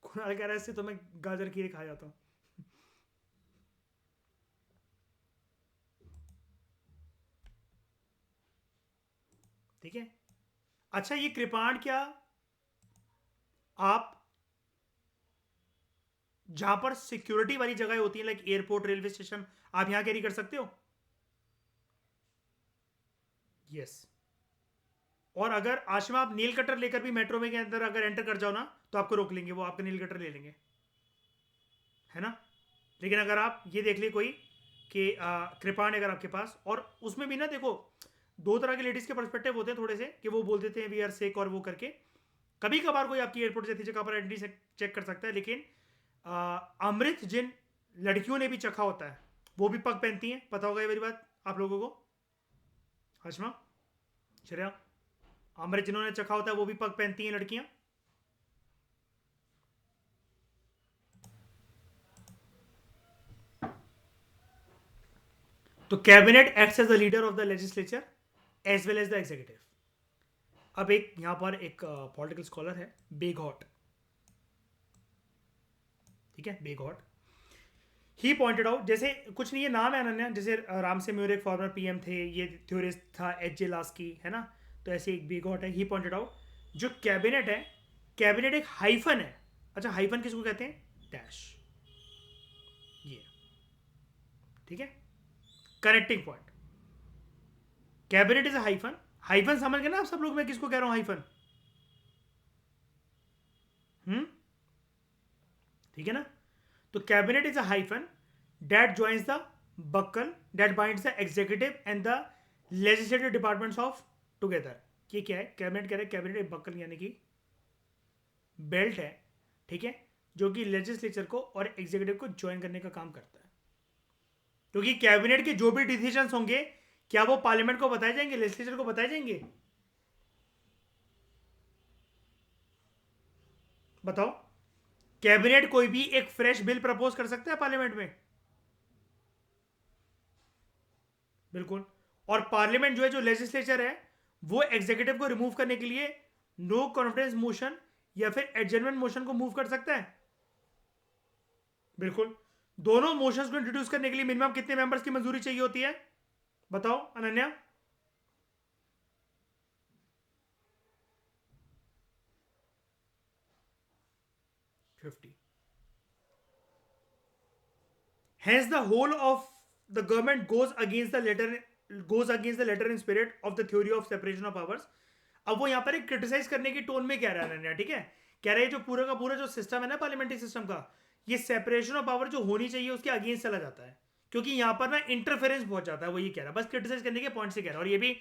कुणाल कह रहा है इससे तो मैं गाजर खीर खा जाता हूँ। ठीक है, अच्छा ये कृपाण क्या आप जहां पर सिक्योरिटी वाली जगह होती है लाइक एयरपोर्ट रेलवे स्टेशन, आप यहां कैरी कर सकते हो? यस। और अगर आशिमा आप नील कटर लेकर भी मेट्रो में के अंदर अगर एंटर कर जाओ ना, तो आपको रोक लेंगे, वो आपका नील कटर ले लेंगे, है ना? लेकिन अगर आप ये देख लिए कोई कि कृपाण अगर आपके पास, और उसमें भी ना देखो दो तरह के लेडीज के पर्सपेक्टिव होते हैं थोड़े से, कि वो बोल देते हैं वी आर सेक और वो करके, कभी कभार कोई आपकी एयरपोर्ट जैसी जगह पर एंट्री चेक कर सकता है, लेकिन अमृत जिन लड़कियों ने भी चखा होता है वो भी पग पहनती हैं, पता होगा ये मेरी बात आप लोगों को, हाशमा, श्रेया, अमृत जिन्होंने चखा होता है वो भी पग पहनती हैं लड़कियां। तो cabinet acts as the leader of the legislature as well as the executive. अब एक यहां पर एक पॉलिटिकल स्कॉलर है बेगहॉट, ठीक है, बेगहॉट, ही पॉइंटेड आउट, जैसे कुछ नहीं ये नाम है अनन्या, जैसे राम से म्यूर एक फॉर्मर पीएम थे, ये थ्योरिस्ट था एच जे लास्की, है ना? तो ऐसे एक बेगहॉट है, ही पॉइंटेड आउट जो कैबिनेट है, कैबिनेट एक हाइफन है। अच्छा हाइफन किसको कहते हैं? डैश, ये, ठीक है, connecting point, cabinet is hyphen. Hyphen समझ गए ना आप सब लोग, मैं किसको कह रहा हूं हाइफन? ठीक है ना। तो cabinet is a hyphen that joins the buccal that binds the executive and the legislative departments of together. ये क्या है? कैबिनेट कह रहे हैं कैबिनेट एक बक्कल यानी कि बेल्ट है, ठीक है, जो कि लेजिस्लेचर को और एग्जीक्यूटिव को ज्वाइन करने का काम करता है। क्योंकि कैबिनेट के जो भी डिसीजन होंगे क्या वो पार्लियामेंट को बताए जाएंगे, लेजिस्लेचर को बताए जाएंगे? बताओ। कैबिनेट कोई भी एक फ्रेश बिल प्रपोज कर सकता है पार्लियामेंट में? बिल्कुल। और पार्लियामेंट जो है, जो लेजिस्लेचर है, वो एग्जीक्यूटिव को रिमूव करने के लिए नो कॉन्फिडेंस मोशन या फिर एडजर्नमेंट मोशन को मूव कर सकता है। बिल्कुल। दोनों मोशंस को इंट्रोड्यूस करने के लिए मिनिमम कितने मेंबर्स की मंजूरी चाहिए होती है? बताओ Ananya. 50। Hence, the whole of the government goes against the letter and spirit of the theory of separation of powers. अब वो यहाँ पर एक क्रिटिसाइज करने की टोन में कह रहा है अनन्या, ठीक है, कह रहा है जो पूरा का पूरा जो सिस्टम है ना पार्लियामेंट्री सिस्टम का, ये सेपरेशन ऑफ पावर जो होनी चाहिए उसके अगेंस्ट चला जाता है, क्योंकि यहाँ पर ना इंटरफेरेंस बहुत जाता है। वो ये कह रहा है, बस क्रिटिसाइज करने के पॉइंट से कह रहा है, और ये भी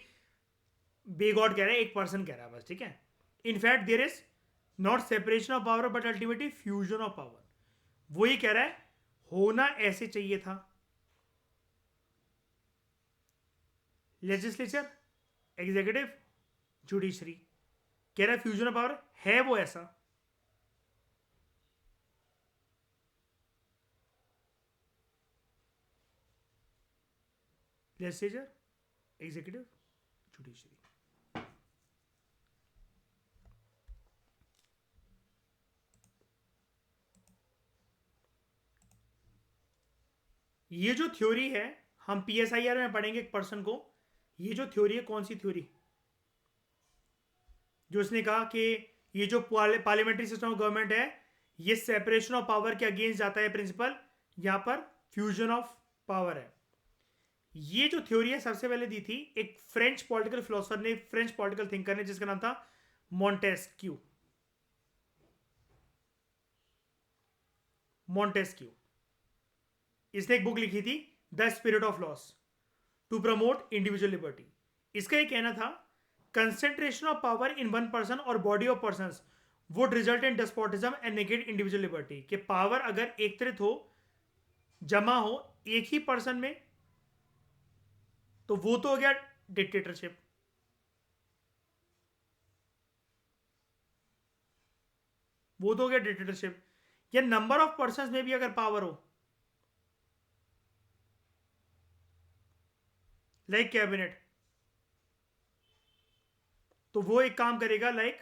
बेगॉड कह रहा है, एक पर्सन कह रहा है बस, ठीक है। In fact there is not separation of power but ultimately fusion of power. वो ये कह रहा है होना ऐसे चाहिए था, लेजिस्लेचर, एग्जीक्यूटिव, जुडिशरी, कह रहा है फ्यूजन ऑफ पावर है वो ऐसा। Legislature, executive, judiciary. ये जो थ्योरी है, हम पीएसआईआर में पढ़ेंगे एक पर्सन को। ये जो थ्योरी है, कौन सी थ्योरी? जो उसने कहा कि ये जो पार्लियामेंट्री सिस्टम ऑफ गवर्नमेंट है, ये सेपरेशन ऑफ पावर के अगेंस्ट जाता है प्रिंसिपल, यहां पर फ्यूजन ऑफ पावर है। ये जो थ्योरी है सबसे पहले दी थी एक फ्रेंच पॉलिटिकल फिलोसफर ने, फ्रेंच पॉलिटिकल थिंकर ने, जिसका नाम था मॉन्टेस्क्यू। मॉन्टेस्क्यू, इसने एक बुक लिखी थी the spirit of laws to promote individual liberty. इसका ये कहना था concentration of power in one person or body of persons would result in despotism and negate individual liberty. कि पावर अगर एकत्रित हो, जमा हो एक ही पर्सन में, तो वो तो हो गया डिक्टेटरशिप। वो तो हो गया डिक्टेटरशिप। या नंबर ऑफ पर्संस में भी अगर पावर हो, लाइक कैबिनेट, तो वो एक काम करेगा लाइक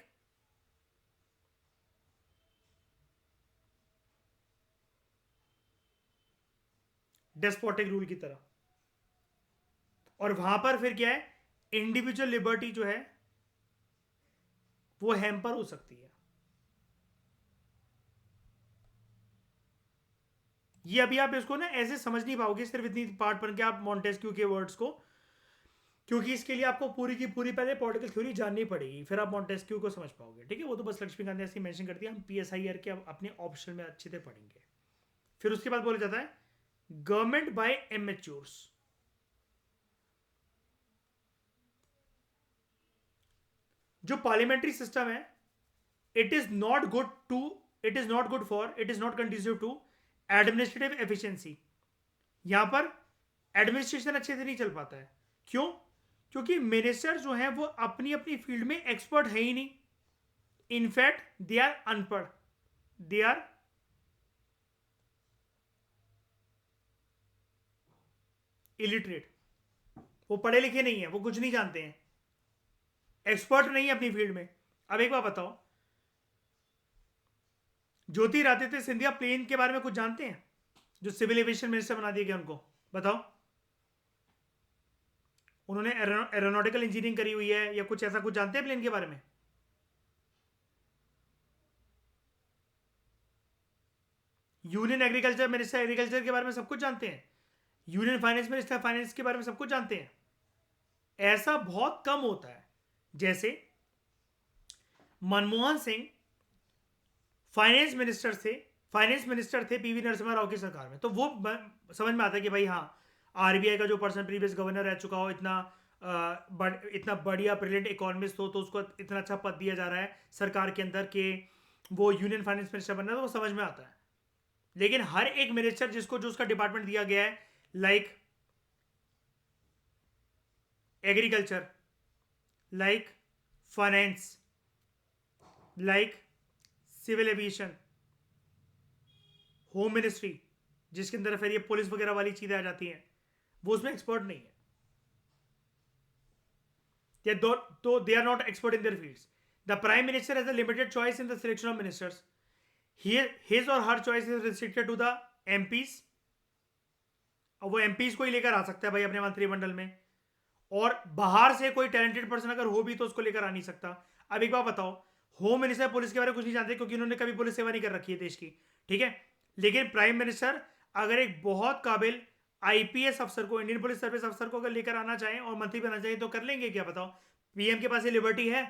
डेस्पोटिक रूल की तरह। और वहां पर फिर क्या है, इंडिविजुअल लिबर्टी जो है वो हैम्पर हो सकती है। ये अभी आप इसको ना ऐसे समझ नहीं पाओगे सिर्फ इतनी पार्ट पढ़ के आप मॉन्टेस्क्यू के वर्ड्स को, क्योंकि इसके लिए आपको पूरी की पूरी पहले पॉलिटिकल थ्योरी जाननी पड़ेगी, फिर आप मॉन्टेस्क्यू को समझ पाओगे, ठीक है। वो तो बस लक्ष्मीकांत ने ऐसी मेंशन कर दिया, हम पीएसआईआर के अपने ऑप्शन में अच्छे से पढ़ेंगे। फिर उसके बाद बोला जाता है गवर्नमेंट बाय एमेच्योर्स। जो पार्लियामेंट्री सिस्टम है, it is not good for, it is not conducive to administrative efficiency. यहां पर एडमिनिस्ट्रेशन अच्छे से नहीं चल पाता है। क्यों? क्योंकि मिनिस्टर जो हैं वो अपनी अपनी फील्ड में एक्सपर्ट है ही नहीं। इनफैक्ट दे आर अनपढ़, दे आर इलिटरेट। वो पढ़े लिखे नहीं है, वो कुछ नहीं जानते हैं, एक्सपर्ट नहीं है अपनी फील्ड में। अब एक बात बताओ, ज्योतिरादित्य सिंधिया प्लेन के बारे में कुछ जानते हैं? जो सिविल एविएशन मिनिस्टर बना दिया गया उनको, बताओ। उन्होंने एरोनॉटिकल इंजीनियरिंग करी हुई है या कुछ ऐसा कुछ जानते हैं प्लेन के बारे में? यूनियन एग्रीकल्चर मिनिस्टर एग्रीकल्चर के बारे में सब कुछ जानते हैं। यूनियन फाइनेंस मिनिस्टर फाइनेंस के बारे में सब कुछ जानते हैं। ऐसा बहुत कम होता है। जैसे मनमोहन सिंह फाइनेंस मिनिस्टर थे पीवी नरसिम्हा राव की सरकार में, तो वो समझ में आता है कि भाई हाँ, आरबीआई का जो पर्सन प्रीवियस गवर्नर रह चुका हो, इतना बढ़िया ब्रिलियंट इकोनॉमिस्ट हो, तो उसको इतना अच्छा पद दिया जा रहा है सरकार के अंदर कि वो यूनियन फाइनेंस मिनिस्टर बनना है, तो वो समझ में आता है। लेकिन हर एक मिनिस्टर जिसको जो उसका डिपार्टमेंट दिया गया है, like agriculture, like finance, like civil aviation, home ministry, जिसके अंदर फिर ये पुलिस वगैरह वाली चीजें आ जाती हैं, वो उसमें एक्सपर्ट नहीं है। तो they are not expert in their fields. The prime minister has a limited choice in the selection of ministers. His or her choice is restricted to the MPs. और वो एमपीज को ही लेकर आ सकता है भाई अपने मंत्रिमंडल में, और बाहर से कोई टैलेंटेड पर्सन अगर हो भी तो उसको लेकर आ नहीं सकता। अब एक बात बताओ, होम मिनिस्टर पुलिस के बारे में कुछ नहीं जानते क्योंकि उन्होंने कभी पुलिस सेवा नहीं कर रखी है देश की, ठीक है। लेकिन प्राइम मिनिस्टर अगर एक बहुत काबिल आईपीएस अफसर को, इंडियन पुलिस सर्विस अफसर को अगर लेकर आना चाहें और मंत्री बनना चाहिए तो कर लेंगे क्या, बताओ। पीएम के पास ये लिबर्टी है?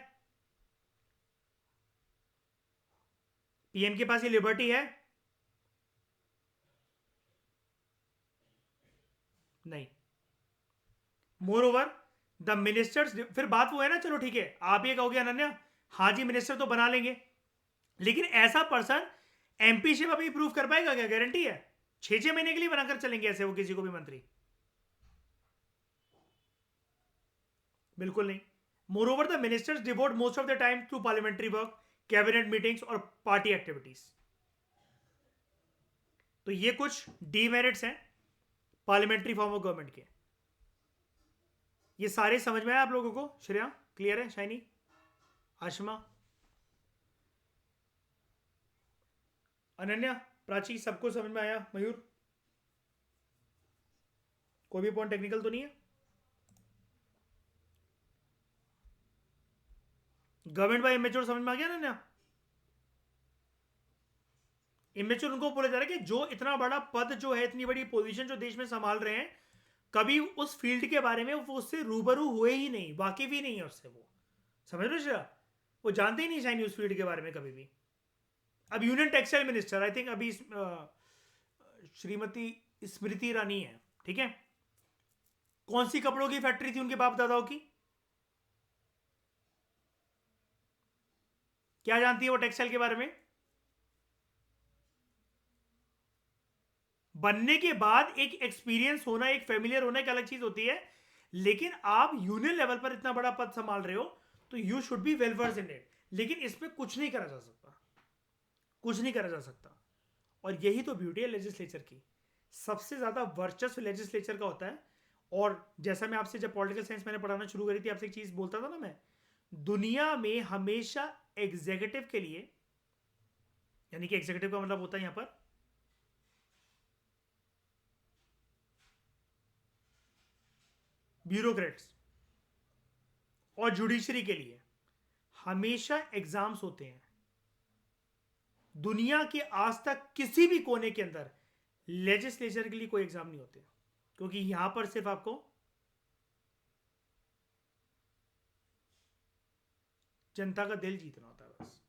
पीएम के पास ये लिबर्टी है? नहीं। मोर ओवर द मिनिस्टर्स, फिर बात वो है ना, चलो ठीक है, आप ये कहोगे अनन्या, हाँ जी मिनिस्टर तो बना लेंगे, लेकिन ऐसा पर्सन एमपीशिप अभी प्रूव कर पाएगा क्या? गारंटी है? 6 6 महीने के लिए बनाकर चलेंगे ऐसे वो किसी को भी मंत्री? बिल्कुल नहीं। Moreover the ministers devote most of the time to parliamentary work, cabinet meetings और पार्टी एक्टिविटीज। तो ये कुछ डीमेरिट्स हैं पार्लियामेंट्री फॉर्म ऑफ गवर्नमेंट के। ये सारे समझ में आए आप लोगों को? श्रेया क्लियर है? शाइनी, आशमा, अनन्या, प्राची, सबको समझ में आया? मयूर, कोई भी पॉइंट टेक्निकल तो नहीं है? गवर्नमेंट बाय इमेच्योर समझ में आ गया अनन्या? इमेच्योर उनको बोला जा रहा है कि जो इतना बड़ा पद जो है, इतनी बड़ी पोजीशन जो देश में संभाल रहे हैं, कभी उस फील्ड के बारे में वो उससे रूबरू हुए ही नहीं, वाकिफ ही नहीं है उससे। वो समझ रहे हो? वो जानते ही नहीं शायद उस फील्ड के बारे में कभी भी। अब union textile minister I think अभी श्रीमती स्मृति ईरानी है, ठीक है। कौन सी कपड़ों की फैक्ट्री थी उनके बाप दादाओं की? क्या जानती है वो टेक्सटाइल के बारे में? बनने के बाद एक एक्सपीरियंस होना, एक फेमिलियर होना एक अलग चीज होती है, लेकिन आप यूनियन लेवल पर इतना बड़ा पद संभाल रहे हो तो you should be well versed in it. लेकिन इसमें कुछ नहीं करा जा सकता, कुछ नहीं करा जा सकता। और यही तो ब्यूटी है लेजिस्लेचर की। सबसे ज्यादा वर्चस्व लेजिस्लेचर का होता है। और जैसा मैं आपसे जब पॉलिटिकल साइंस मैंने पढ़ाना शुरू करी थी, आपसे एक चीज बोलता था ना मैं, दुनिया में हमेशा एग्जीक्यूटिव के लिए, यानी कि एग्जीक्यूटिव का मतलब होता है यहां पर ब्यूरोक्रेट्स, और जुडिशरी के लिए हमेशा एग्जाम्स होते हैं। दुनिया के आज तक किसी भी कोने के अंदर लेजिस्लेचर के लिए कोई एग्जाम नहीं होते, क्योंकि यहां पर सिर्फ आपको जनता का दिल जीतना होता है बस।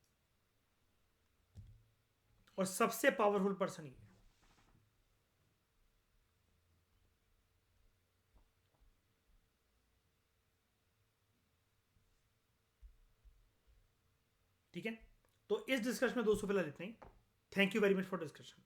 और सबसे पावरफुल पर्सन ही है। ठीक है, तो इस डिस्कशन में दोस्तों फिलहाल इतना ही। Thank you very much for discussion.